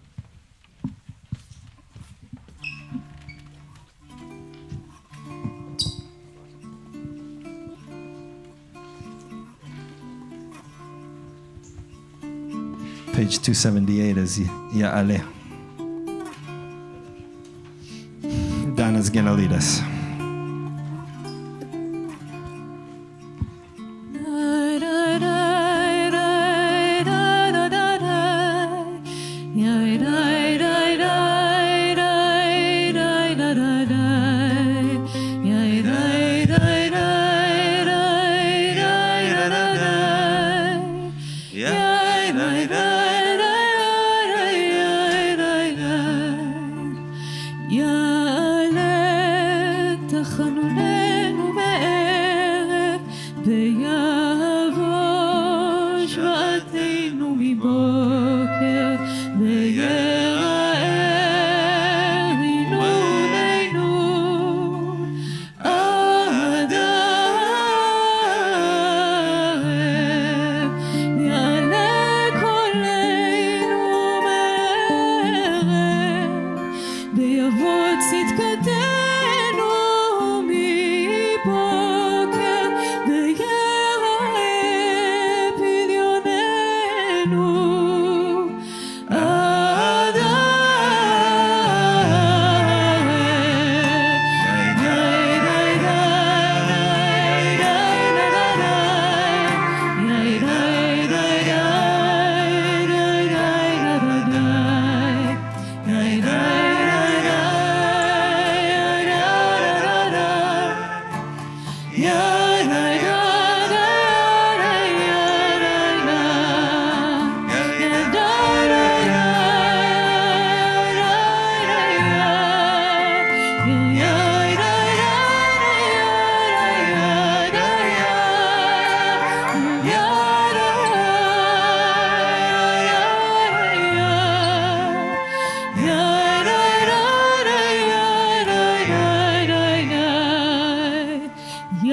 Page 278 is Ya'aleh. Donna's going to lead us.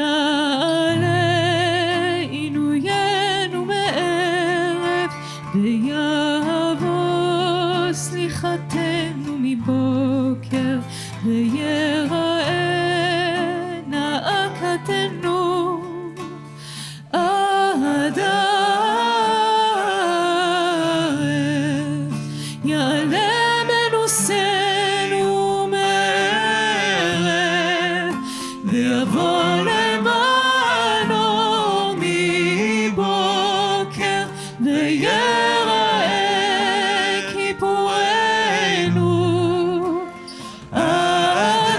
יעלה עינוינו מערב, ויבוא סליחתנו מבוקר, ויראה נאקתנו עד הערב. יעלה מנוסנו מערב, ויבוא למענו מבוקר, ויראה כיפורנו עד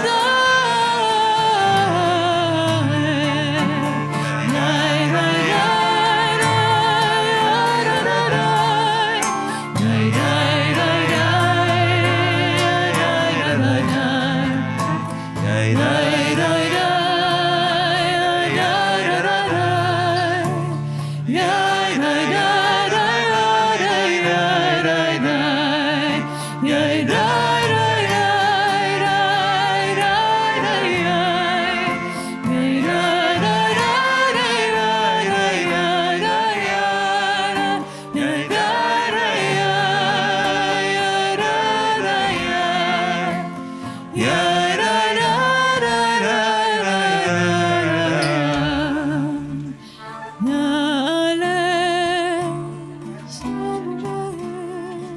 הערב.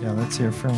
Yeah, let's hear from.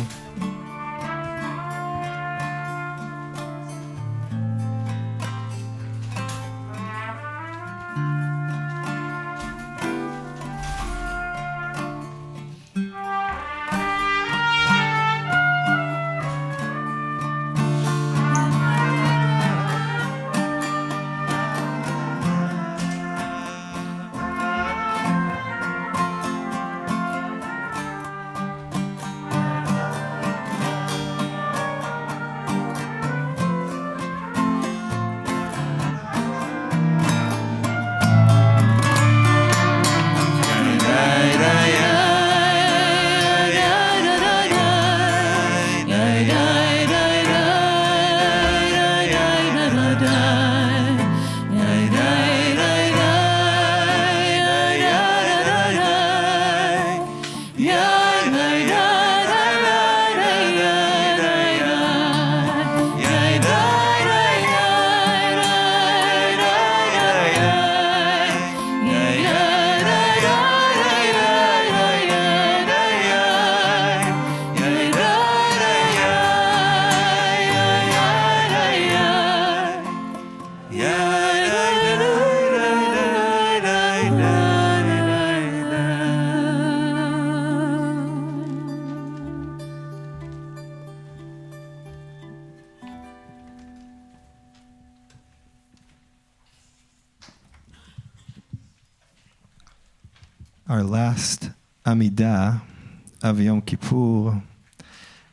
Our last Amidah of Yom Kippur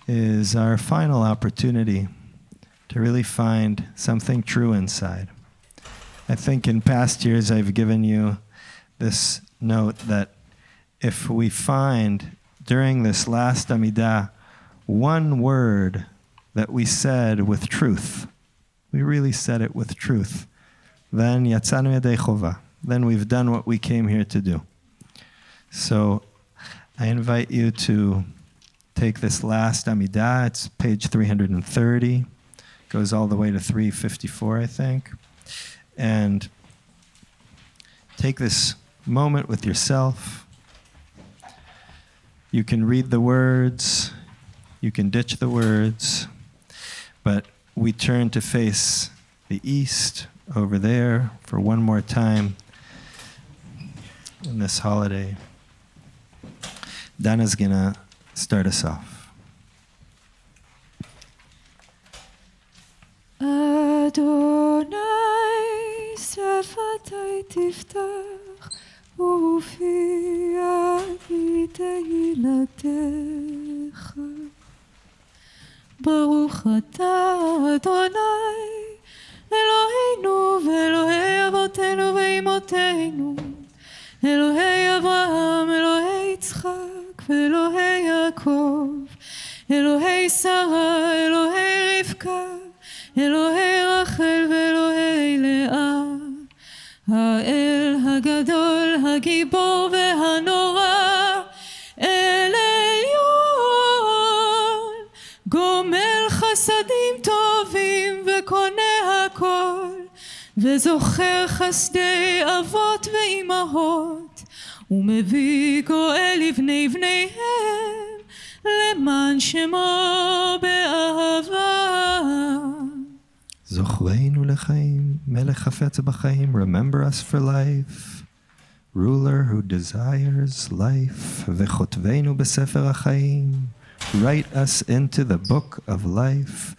is our final opportunity to really find something true inside. I think in past years I've given you this note that if we find during this last Amidah one word that we said with truth, we really said it with truth, then yatzanu yedei chova, then we've done what we came here to do. So I invite you to take this last Amidah. It's page 330. Goes all the way to 354, I think. And take this moment with yourself. You can read the words. You can ditch the words. But we turn to face the east over there for one more time in this holiday. Dana's going to start us off. Adonai, שפתי תפתח, ופי יגיד תהילתך. ברוך אתה, אדוני, אלוהינו ואלוהי אבותינו ואמותינו, אלוהי אברהם, אלוהי יצחק ואלוהי יעקב, אלוהי שרה, אלוהי רבקה, אלוהי רחל ואלוהי לאה, האל הגדול, הגיבור והנורא, אל עליון, גומל חסדים טובים וקונה הכל, וזוכר חסדי אבות ואימהות, ומביא גואל לבני בניהם, למען שמו באהבה. זוכרנו לחיים, מלך חפץ בחיים, remember us for life, ruler who desires life, וכותבנו בספר החיים, write us into the book of life,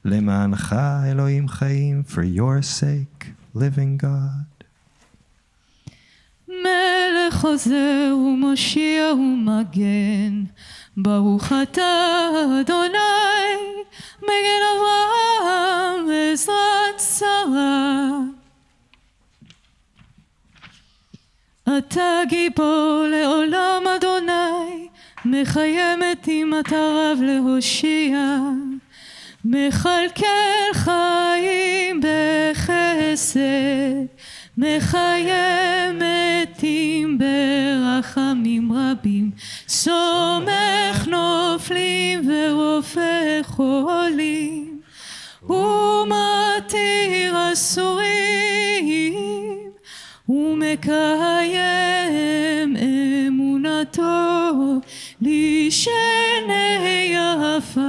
למענך אלוהים חיים, for your sake, living God. מלך עוזר ומושיע ומגן, ברוך אתה אדוני, מגן אברהם ועזרת שרה. אתה גיבור לעולם אדוני, מחיה מתים אתה רב להושיע, מכלכל חיים בחסד, מחיה מתים ברחמים רבים, סומך נופלים ורופא חולים, ומתיר אסורים, ומקיים אמונתו לשני עפר.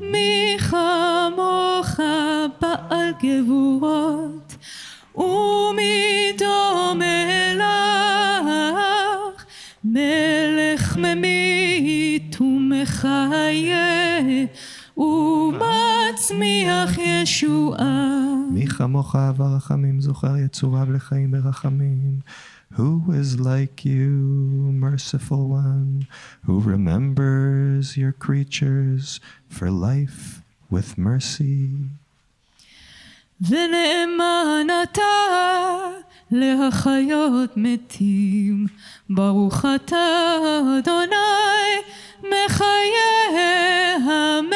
מי כמוך בעל גבורות, ומי דומה לך, מלך ממית ומחיה, ומצמיח ישועה. מי כמוך אהבה רחמים, זוכר יצוריו לחיים ברחמים. Who is like you, merciful one, who remembers your creatures for life with mercy? ונאמן אתה להחיות מתים, ברוך אתה אדוני, מחיה המתים.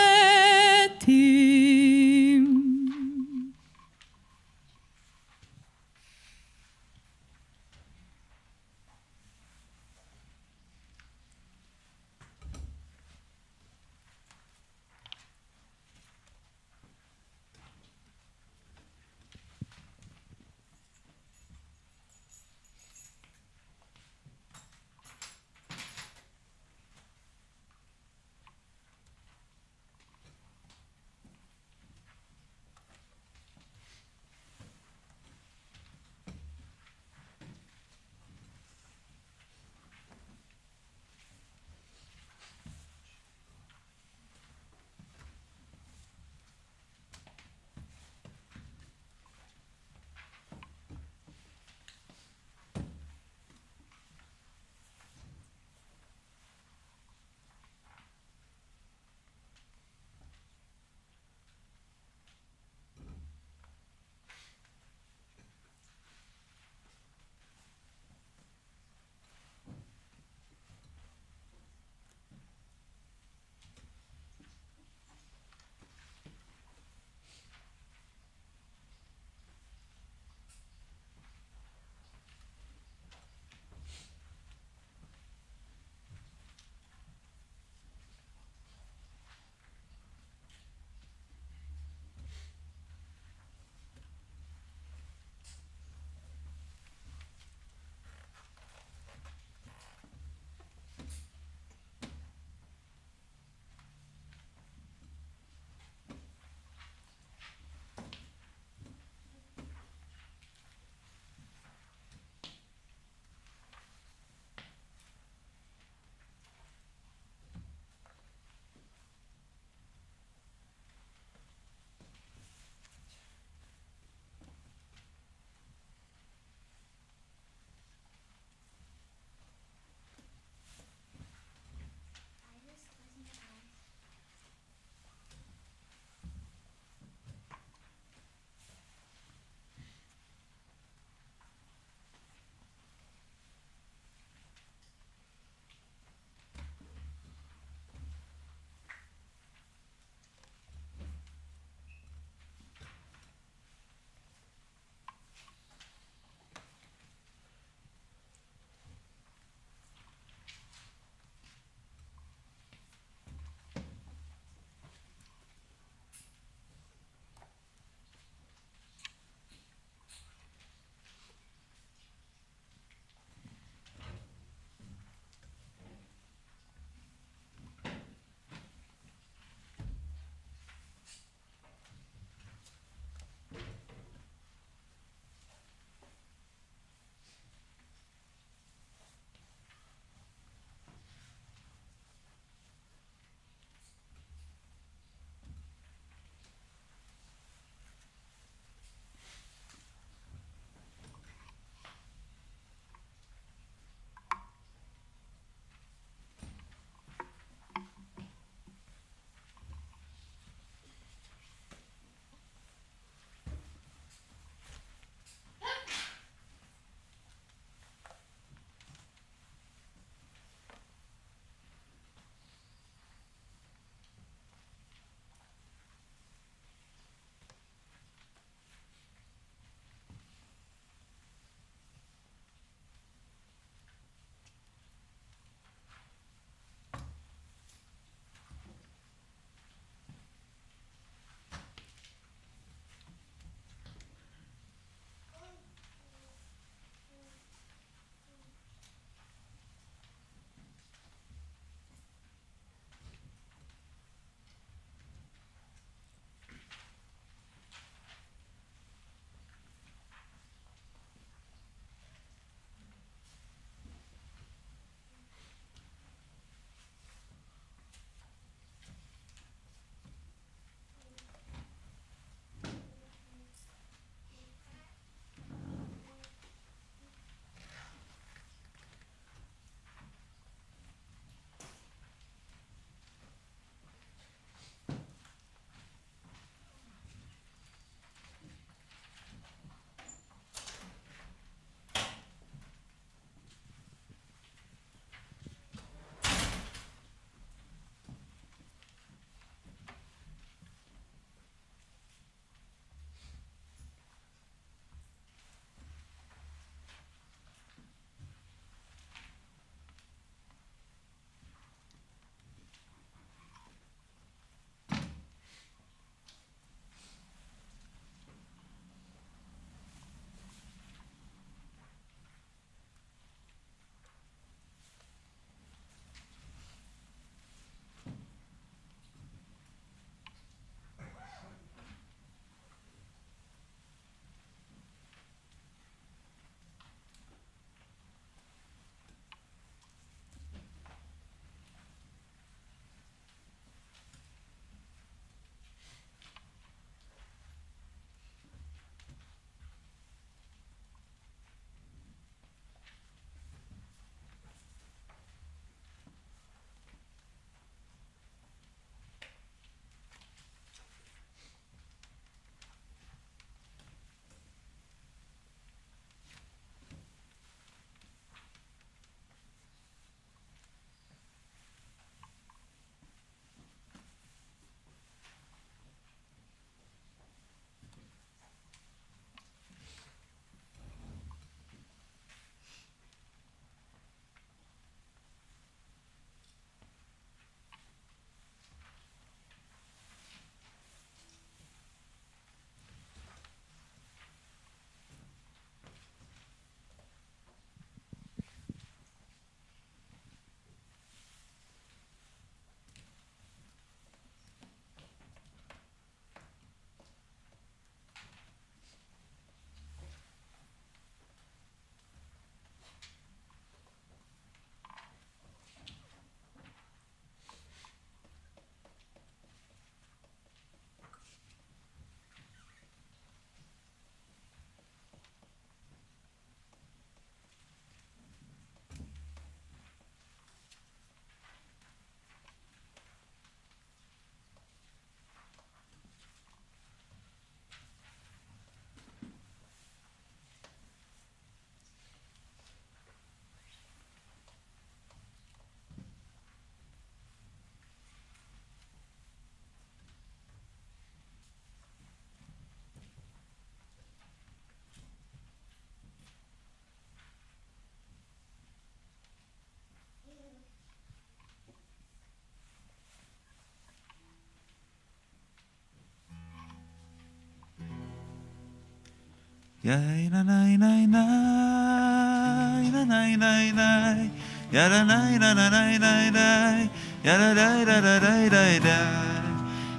Yai na nai nai nai na nai nai nai. Yada nai na na nai nai nai. Yada dai da da dai dai dai.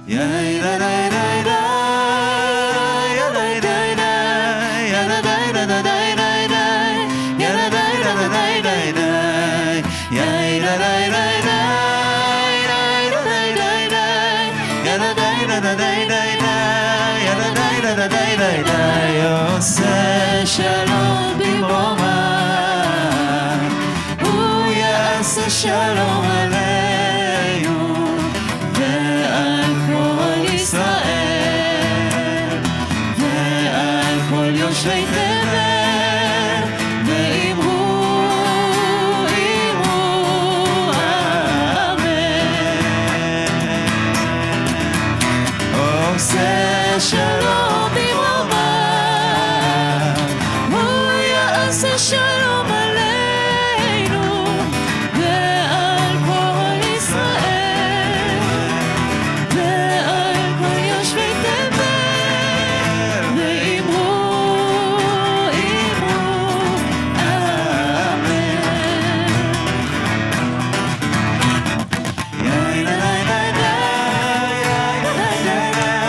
Yai da dai dai dai. Yada dai dai dai. Yada dai da da dai dai dai. Yada dai da da dai dai dai. Yai da dai dai dai. Dai da dai dai dai. Yada dai da da dai dai dai. Yada dai da da dai dai dai. עושה שלום במרומיו, הוא יעשה שלום עלינו ועל כל ישראל ועל כל יושבי תבל, ואמרו אמן. עושה שלום במרומיו, הוא יעשה שלום עלינו ועל כל ישראל ועל כל יושבי תבל, ואמרו אמן. יאי לה לה לה לה, יאי לה לה לה לה,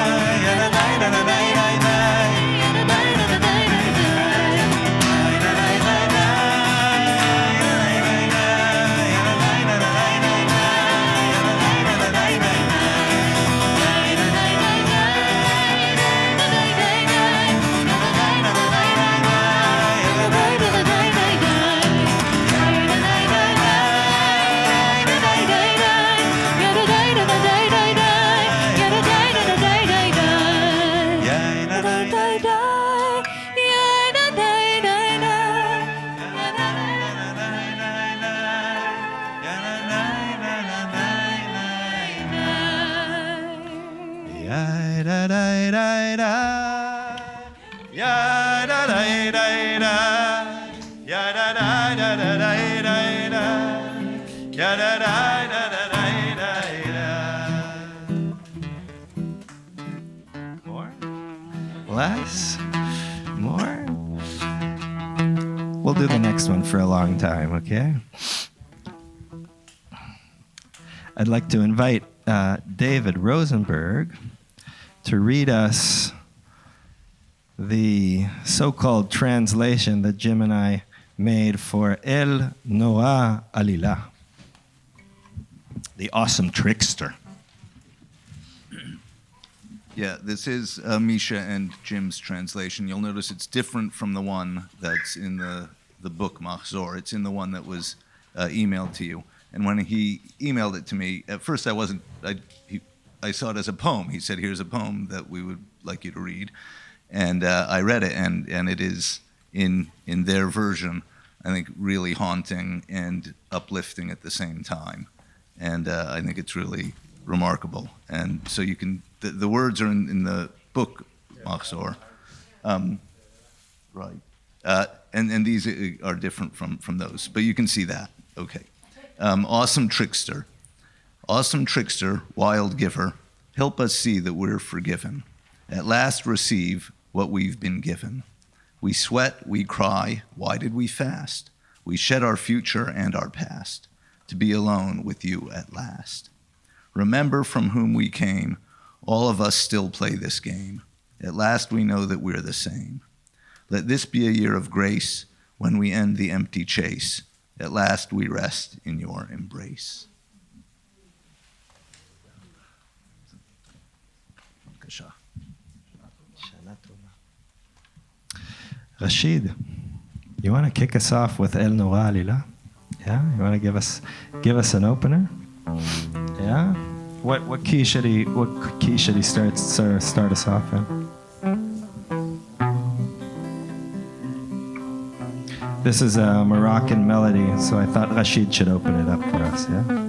יאי לה לה לה לה לה, Less? More? We'll do the next one for a long time, okay? I'd like to invite David Rosenberg to read us the so-called translation that Jim and I made for El Noah Alila, the awesome trickster. Yeah, this is Misha and Jim's translation. You'll notice it's different from the one that's in the book Machzor. It's in the one that was emailed to you. And when he emailed it to me, at first I saw it as a poem. He said, here's a poem that we would like you to read. And I read it, and it is, in their version, I think really haunting and uplifting at the same time. And I think it's really remarkable. And so you can, the words are in the book Machzor. Right. And these are different from those, but you can see that. Okay. Awesome trickster. Awesome trickster, wild giver, help us see that we're forgiven. At last receive what we've been given. We sweat, we cry, why did we fast? We shed our future and our past to be alone with you at last. Remember from whom we came, all of us still play this game. At last we know that we're the same. Let this be a year of grace when we end the empty chase. At last we rest in your embrace. Rashid, you want to kick us off with El Noah Alila? Yeah, you want to give us an opener? Yeah. What key should he start us off in? This is a Moroccan melody, so I thought Rashid should open it up for us. Yeah.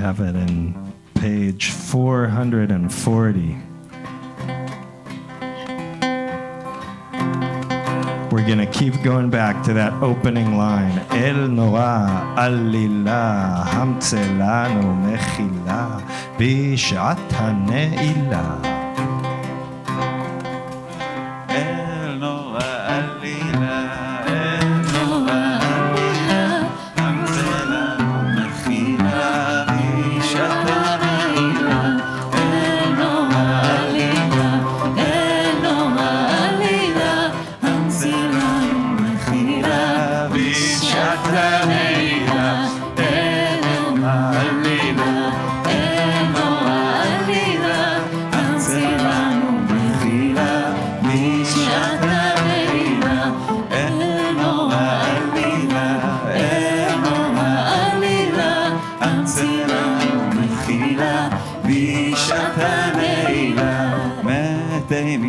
have it in page 440. We're going to keep going back to that opening line. El Noah Alila Hamtzelanu Mechila Bishat HaNeilah.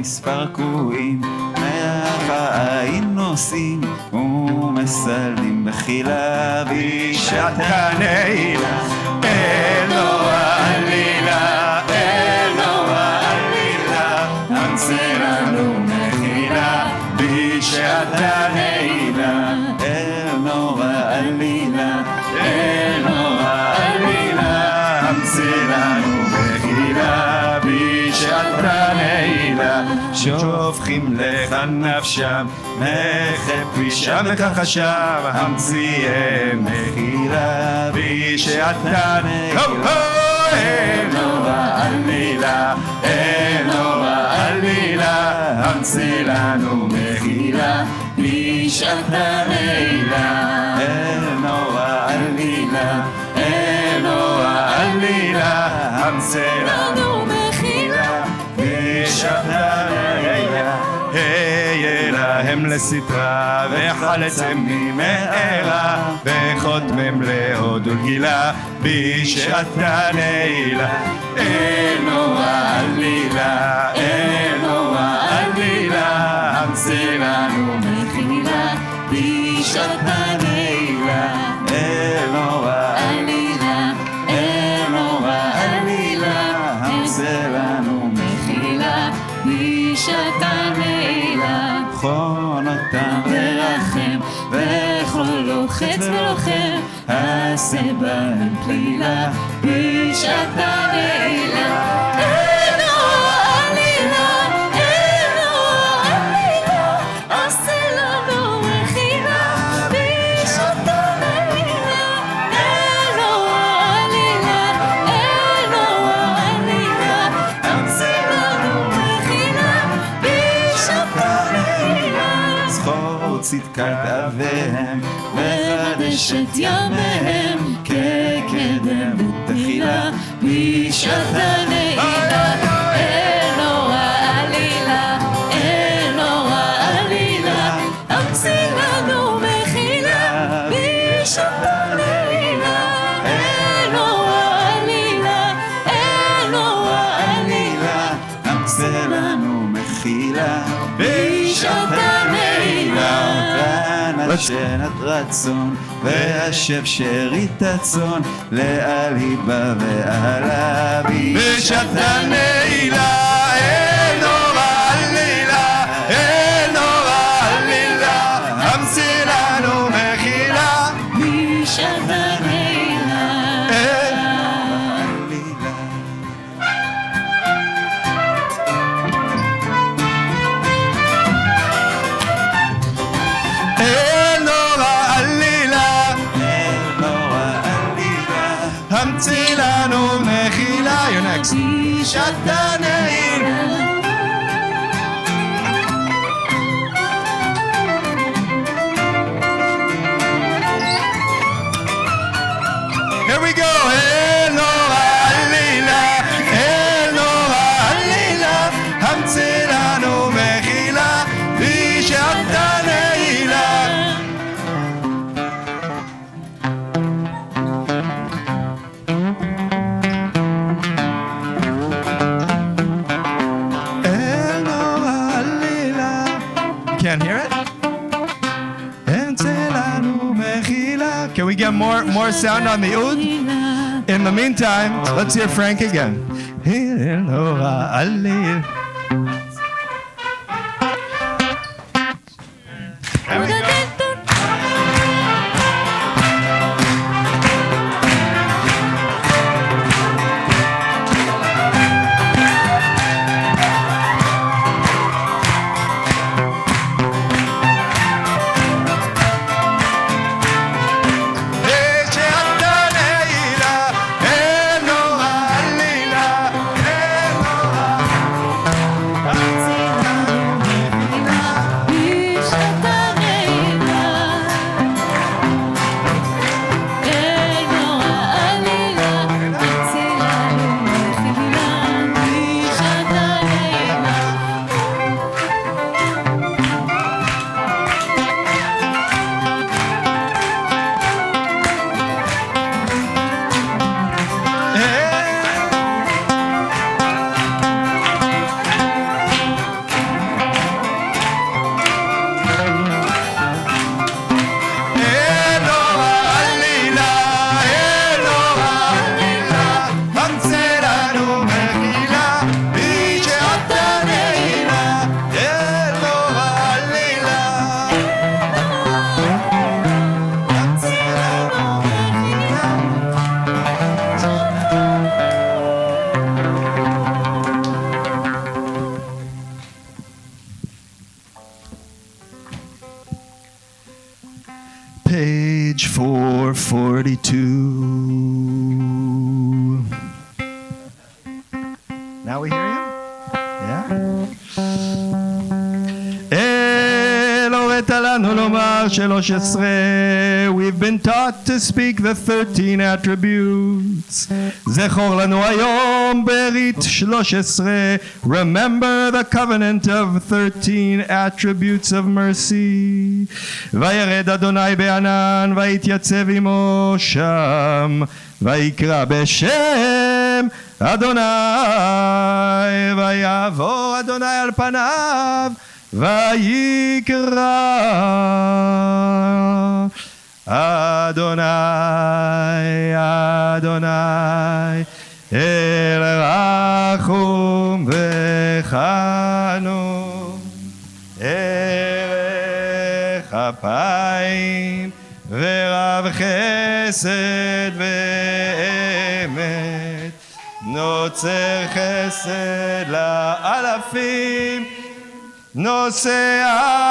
מספר קרואים, מהחיים נוסעים ומסלים בחילה בשעת הנעילה. אלוה עלילה, אלוה עלילה, המצא לנו מחילה בשעת הנעילה. אלוה עלילה, אלוה עלילה, המצא לנו מחילה בשעת הנעילה. שופכים לך נפשם, מחב פרישה וכחשם, המציאם מחילה בשעת הנעילה. אלוה עלילה, אלוה עלילה, המציא לנו מחילה בשעת הנעילה. אלוה עלילה, אלוה עלילה, המציא לנו מחילה בשעת הנעילה. היה להם לסטרה וחלצם ממארה וחותמם להוד ולגילה בשעת הנעילה. אלוה עלילה, אלוה עלילה, המציא לנו מחילה בשעת הנעילה. אלוה עלילה, אלוה עלילה, המציא לנו מחילה בשעת הנעילה. בכל אותם ורחם וכל לוחץ ולוחם, עשה בהם פלילה בשעת הנעילה. אלוה עלילה, אלוה עלילה, עשה לנו מחילה בשעת הנעילה. אלוה עלילה, אלוה עלילה, עשה לנו מחילה בשעת הנעילה. זכור צדקת אביהם וחדש את ימיהם כקדם ותחילה בשעת הנעילה. אלוה עלילה, אלוה עלילה, המציא לנו מחילה בשעת הנעילה. אלוה עלילה, אלוה עלילה, המציא לנו מחילה בשעת הנעילה. שנת רצון והשב שארית הצאן לאל היבה ועלה בשעת הנעילה. אלוה עלילה, אלוה עלילה, המציא לנו מחילה בשעת הנעילה. המציא לנו מחילה. You're next. בשעת הנעילה. Here we go. אלוה עלילה, אלוה עלילה, המציא לנו מחילה בשעת הנעילה. Can't hear it? Can we get more sound on the oud? In the meantime, let's hear Frank again. Page 442. Now we hear you? Yeah? We've been taught to speak the 13 attributes. Remember the covenant of 13 attributes of mercy. וירד אדוני בענן ויתייצב עמו שם ויקרא בשם אדוני ויעבור אדוני על פניו ויקרא אדוני אדוני אל רחום וחנון ערך אפיים ורב חסד ואמת נוצר חסד לאלפים נושא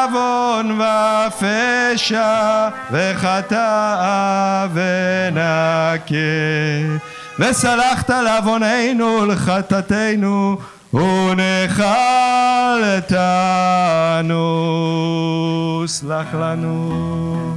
עוון ופשע וחטא ונקה וסלחת לעווננו ולחטאתנו ונחלתנו סלח לנו.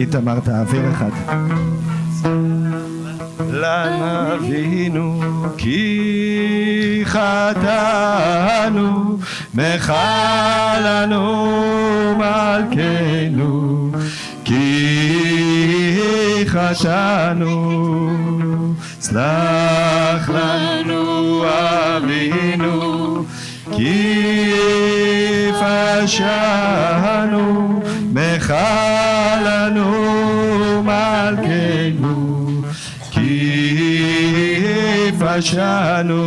איתמר תעביר אחד. למה אבינו כי חטאנו מחלנו מלכנו כי חטאנו סלח לנו אבינו כי פשענו מחלנו מלכנו כי פשענו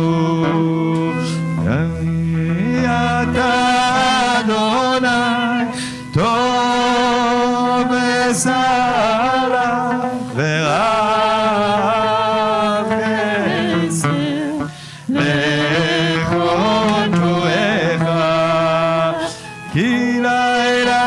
אתה אדוני טוב וסלח ורב חסד לכל פועיך כי לילה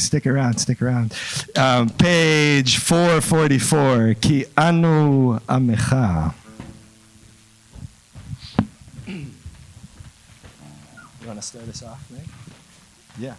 Stick around. Page 444. Ki anu amecha. You want to start us off, Nick? Yeah.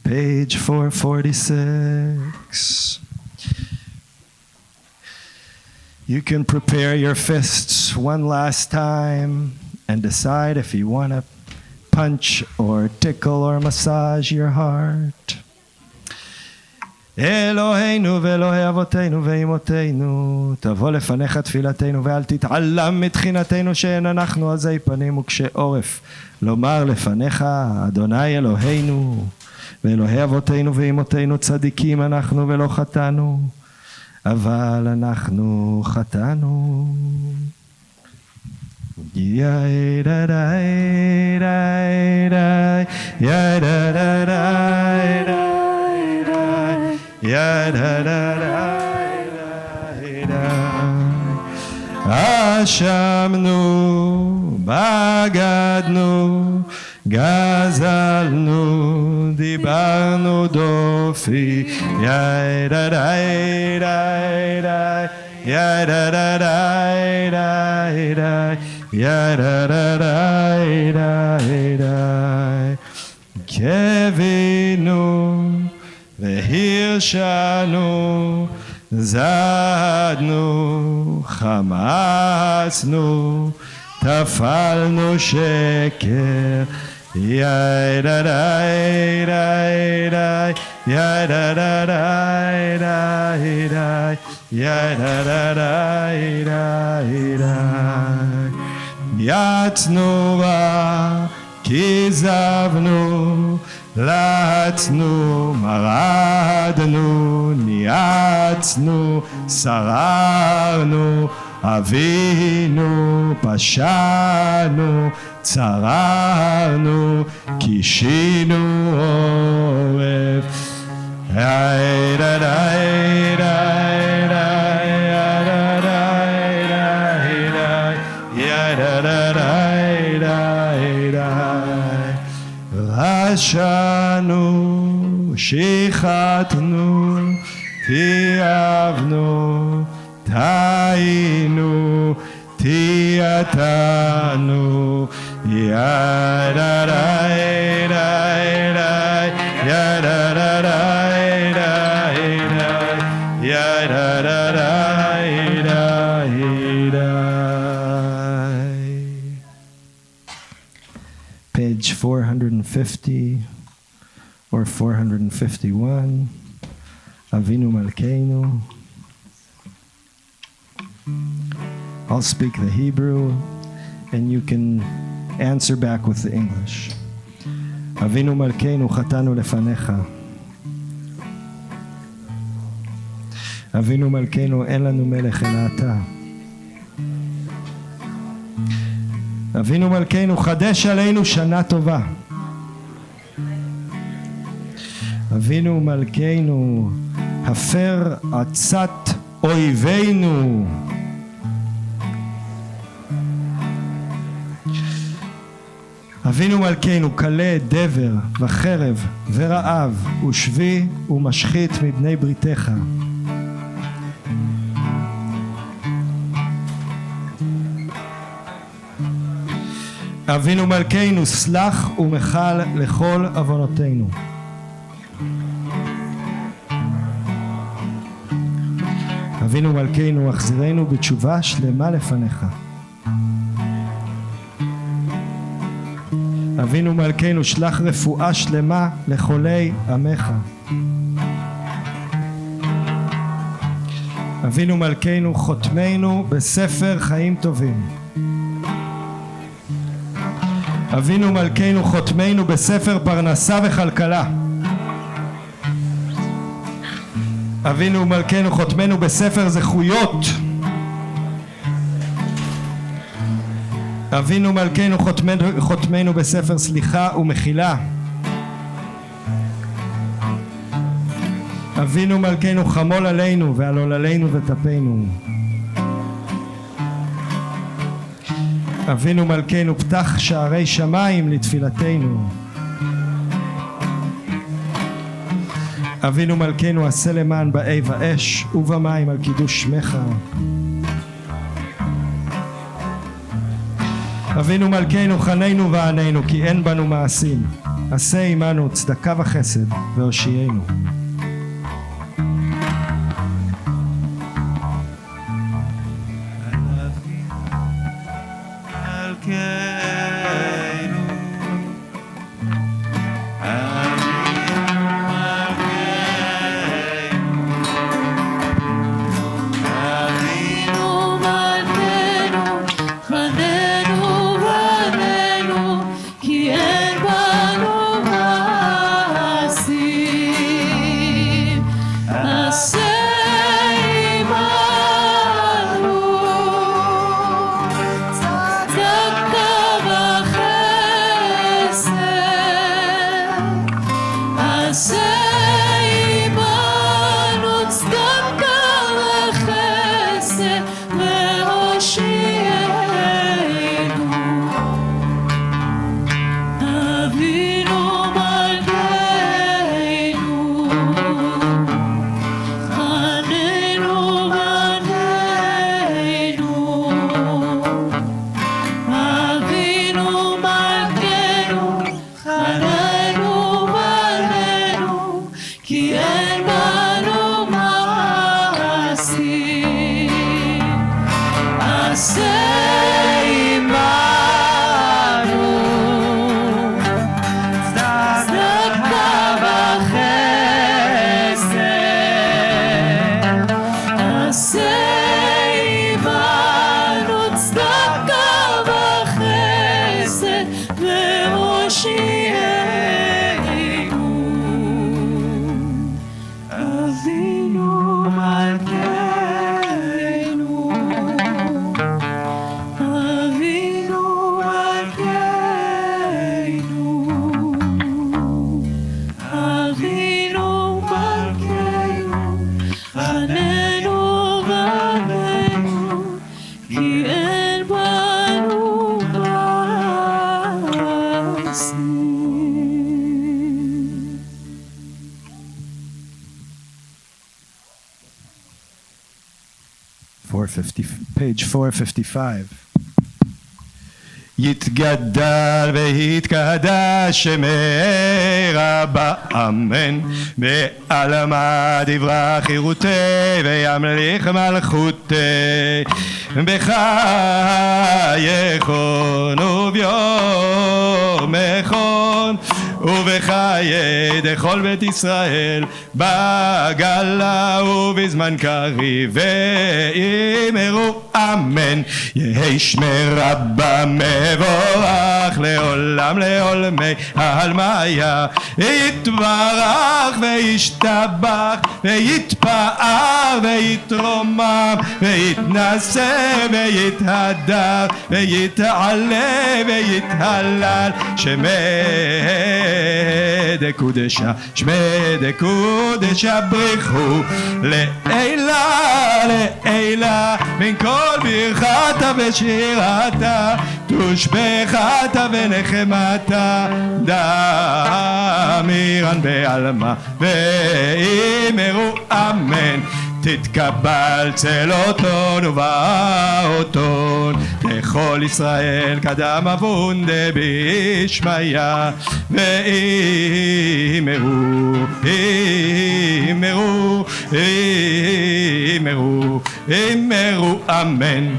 Page 446. You can prepare your fists one last time and decide if you want to punch or tickle or massage your heart. אלוהינו ואלוהי אבותינו ואמותינו, תבוא לפניך תפילתנו ואל תתעלם מתחינתנו שאין אנחנו עזי פנים וקשי עורף, לומר לפניך אדוני אלוהינו ואלוהי אבותינו ואמותינו, צדיקים אנחנו ולא חטאנו, אבל אנחנו חטאנו. אשמנו, בגדנו, גזלנו, דיברנו דופי, ידה קווינו והרשנו, זדנו, חמסנו, טפלנו שקר, יאי דה די די די, יאי דה דה די די די, יאי דה דה די די די. יצנו רע, כיזבנו, לצנו, מרדנו, ניאצנו, שררנו, אבינו, פשענו, צררנו, קישינו עורף. די די די די די די, רשענו, שיחתנו, תיעבנו, טעינו, תיעתנו, ידה די די די, ידה די די די, ידה די די די. Page 450 or 451, Avinu Malkeinu. I'll speak the Hebrew and you can answer back with the English. Avinu Malkeinu, chatanu lefanecha. Avinu Malkeinu, en lanu melech ela ata. אבינו מלכנו, חדש עלינו שנה טובה. אבינו מלכנו, הפר עצת אויבינו. אבינו מלכנו, כלה, דבר וחרב ורעב ושבי ומשחית מבני בריתך. אבינו מלכנו, סלח ומחל לכל עוונותינו. אבינו מלכנו, החזירנו בתשובה שלמה לפניך. אבינו מלכנו, שלח רפואה שלמה לחולי עמך. אבינו מלכנו, חותמנו בספר חיים טובים. אבינו מלכנו, חותמנו בספר פרנסה וכלכלה. אבינו מלכנו, חותמנו בספר זכויות. אבינו מלכנו, חותמנו בספר סליחה ומחילה. אבינו מלכנו, חמול עלינו ועל עוללינו וטפנו. אבינו מלכנו, פתח שערי שמיים לתפילתנו. אבינו מלכנו, עשה למען באי ואש ובמים על קידוש שמך. אבינו מלכנו, חננו ועננו, כי אין בנו מעשים. עשה עמנו צדקה וחסד והושיענו. כי אין בנו מעשים. כי אין בנו מעשים, עשה עמנו צדקה וחסד, עשה עמנו צדקה וחסד והושיענו. אבינו מלכנו, אבינו מלכנו, אבינו מלכנו, חננו רבנו, כי אין בנו מעשים. page 455. יתגדל ויתקדש שמי רבה אמן, בעלמא דברה חירותי וימליך מלכותי, בחייכון וביומכון ובחיי דכל בית ישראל, בגלה ובזמן קריב ואמרו אמן. יהי שמי רבה מבורך לעולם לעולמי העלמיה, יתברך וישתבח ויתפאר ויתרומם ויתנשא ויתהדר ויתעלה ויתהלל, שמי דקודשה שמי דקודשה בריחו לעילה לעילה, מן כל ברכתה ושירתה תושבחתה ונחמתה, דמירן בעלמא ואמרו אמן. תתקבל צלותון ובאותון לכל ישראל קדם אבון דבישמיה, ואמרו אמרו אמרו אמרו אמן.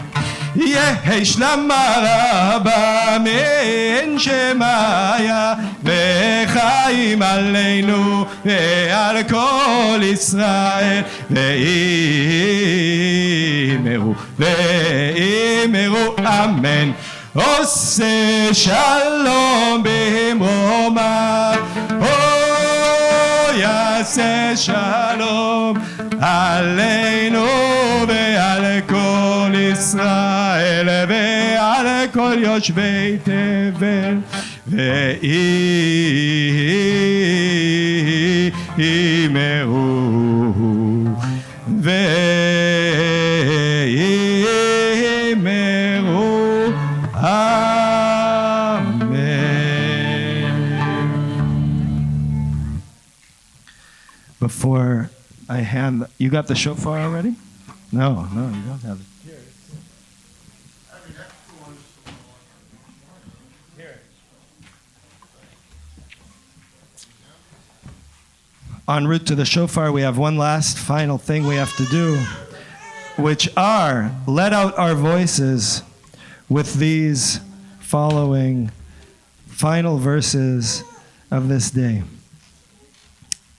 יהי שלמה רבה מן שמיה, וחיים עלינו ועל כל ישראל, ואמרו ואמרו אמן. עושה שלום במרומיו, יעשה שלום עלינו ועל כל ישראל ועל כל יושבי תבל, ואמרו ואמרו amen. Before I hand, you got the shofar already? No, you don't have it. En route to the shofar, we have one last final thing we have to do, which are let out our voices with these following final verses of this day.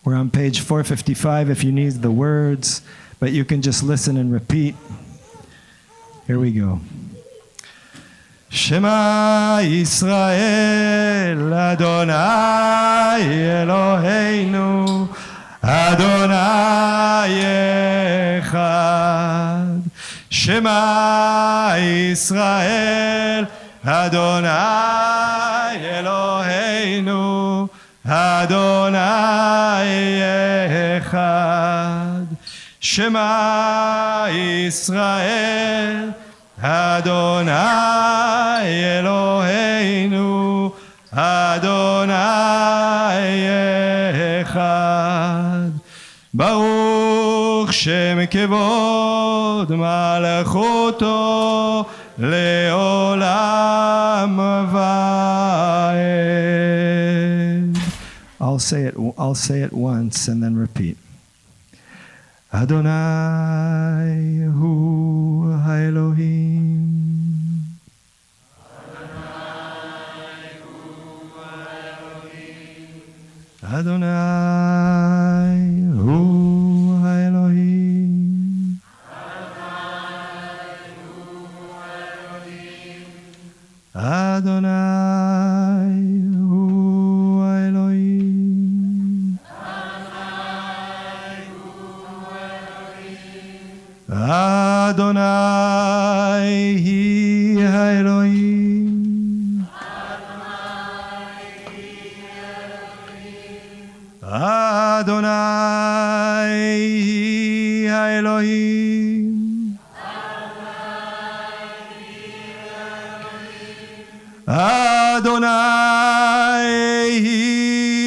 We're on page 455 if you need the words, but you can just listen and repeat. Here we go. Shema Yisrael Adonai Eloheinu Adonai Echad. Shema Yisrael Adonai Eloheinu Adonai Echad. Shema Yisrael Adonai Eloheinu Adonai Echad. Baruch Shem Kevod Malchuto Leolam Vaed. I'll I'll say it once and then repeat. Adonai hu Elohim. Adonai hu Elohim. Adonai hu Elohim. Adonai hi Elohim. Adonai hi Elohim. Adonai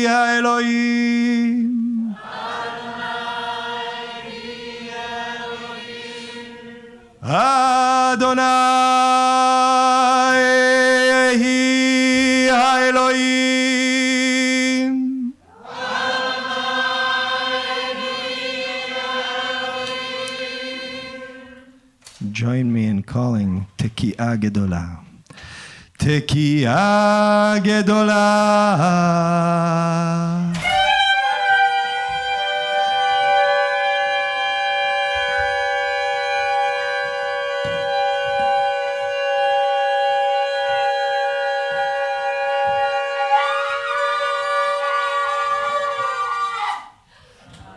hi Elohim. Adonai hi Elohim. Join me in calling Tekiah Gedolah. Tekiah Gedolah.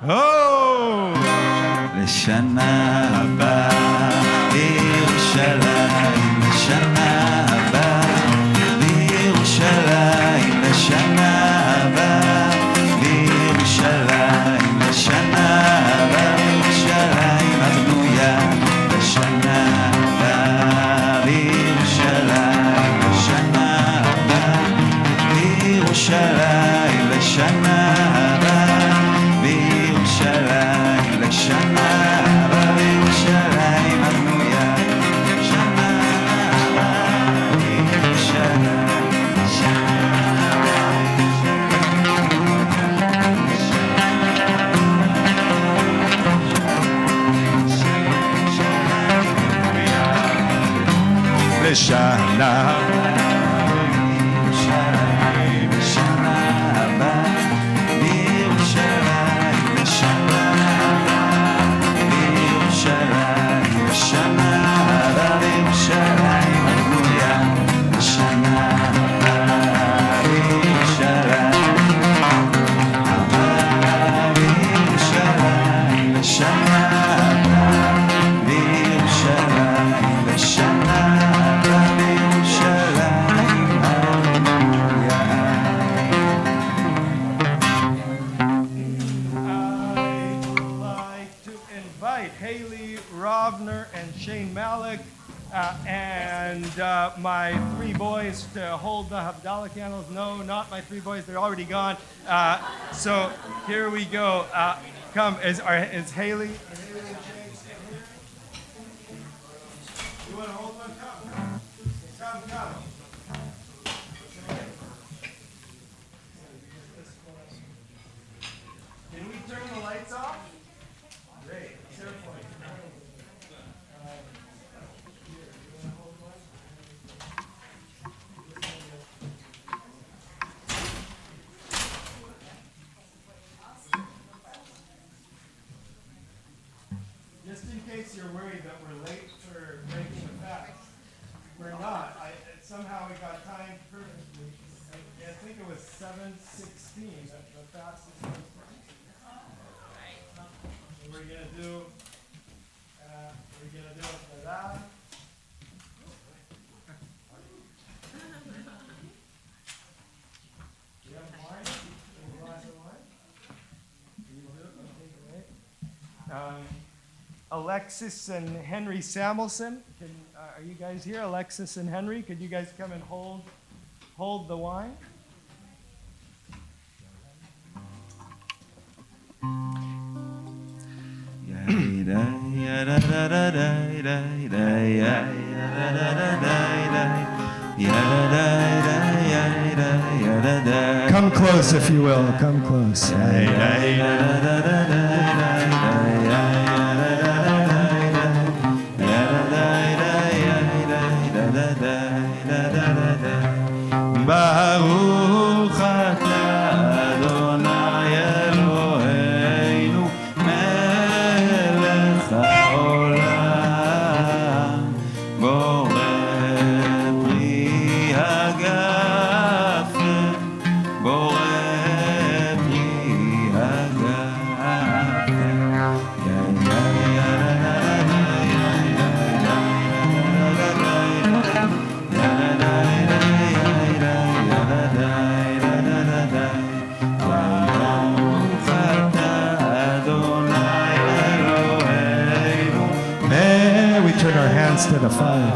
Oh! לשנה הבאה בירושלים, לשנה הבאה בירושלים, לשנה הבאה בירושלים, לשנה הבאה בירושלים הבנויה, לשנה הבאה בירושלים, לשנה הבאה בירושלים, לשנה הבאה בירושלים, לשנה הבאה בירושלים הבנויה, לשנה הבאה בירושלים, לשנה לשנה my three boys to hold the Havdalah candles. No, not my three boys. They're already gone. So here we go. Come, is Haley? You want to hold one? Come. Come. Can we turn the lights off? Great. Just in case you're worried that we're late for breaking the fast, we're not. Somehow we got timed perfectly. I think it was 7:16 that the fast is supposed to be. We're gonna do it for that. Do you have wine? A glass of wine? You do? Okay, great. Alexis and Henry Samuelson, are you guys here? Alexis and Henry, could you guys come and hold the wine? Come Come close, if you will. Come close. Baruch atah Adonai Eloheinu melech haolam boreh pri hagafen boreh pri hagafen We turn our hands to the fire.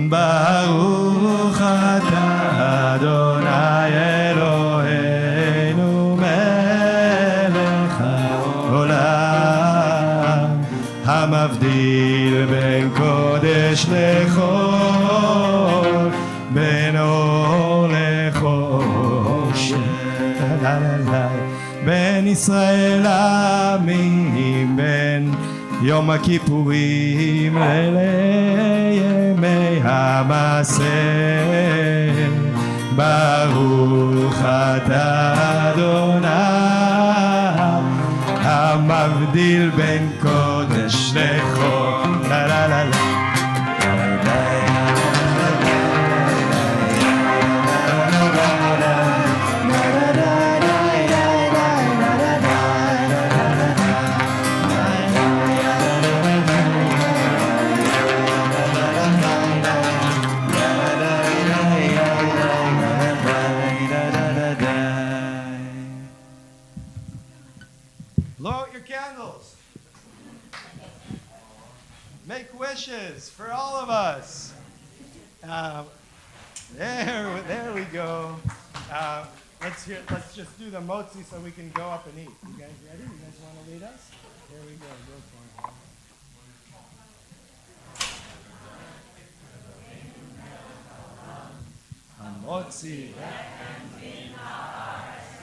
Baruch atah Adonai Eloheinu melech haolam hamavdil ben kodesh lechol ben or lechoshen ben Israel amim ben Yom HaKippurim leyemei hamaseh Baruch atah Adonai hamavdil ben kodesh lechol la la la la. Blow out your candles. Make wishes for all of us. There we go. Let's just do the motzi so we can go up and eat. You guys ready? You guys want to lead us? Here we go. Go for it. Motzi.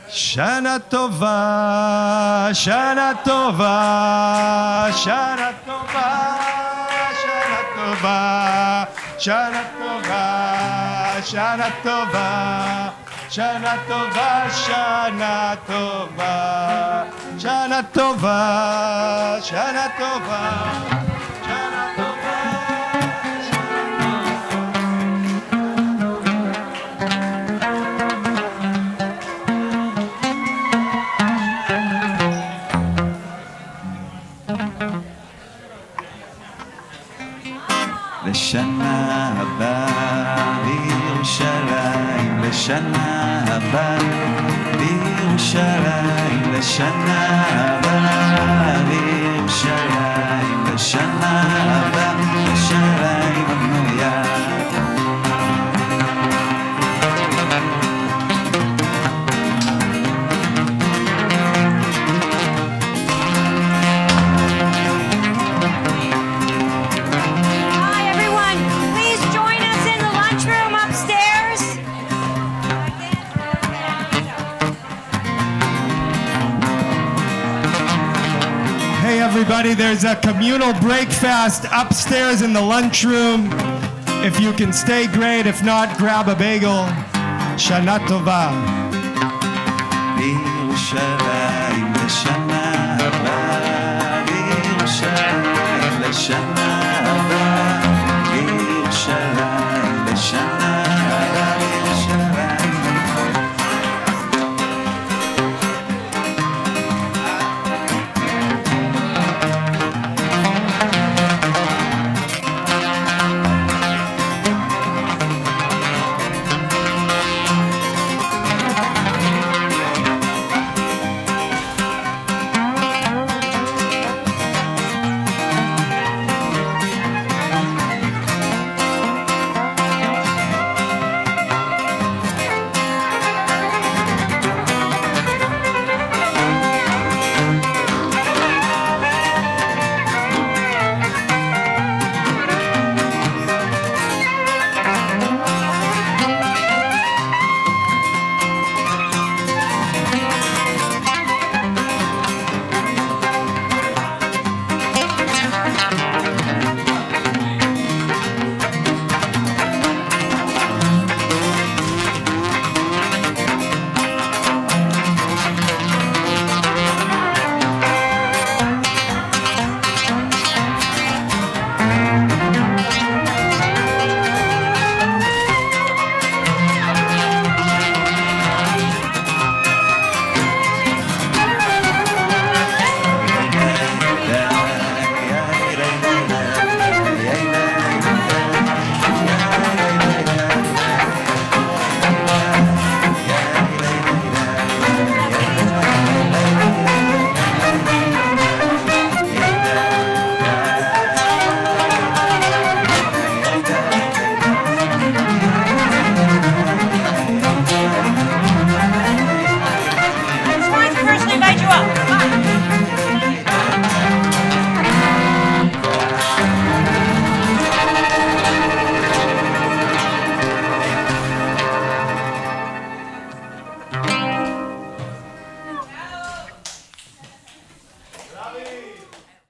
Shana tova, Shana tova, Shana tova, Shana tova, Shana tova, Shana tova, Shana tova, Shana tova, Shana tova, Shana tova, Shana tova. לשנה הבאה בירושלים, לשנה הבאה בירושלים, לשנה הבאה בירושלים, לשנה הבאה בירושלים הבנויה. Everybody, there's a communal breakfast upstairs in the lunchroom. If you can stay, great. If not, grab a bagel. Shana tova. בירושלים לשנה הבאה, בירושלים לשנה הבאה, בירושלים לשנה הבאה, בירושלים. David.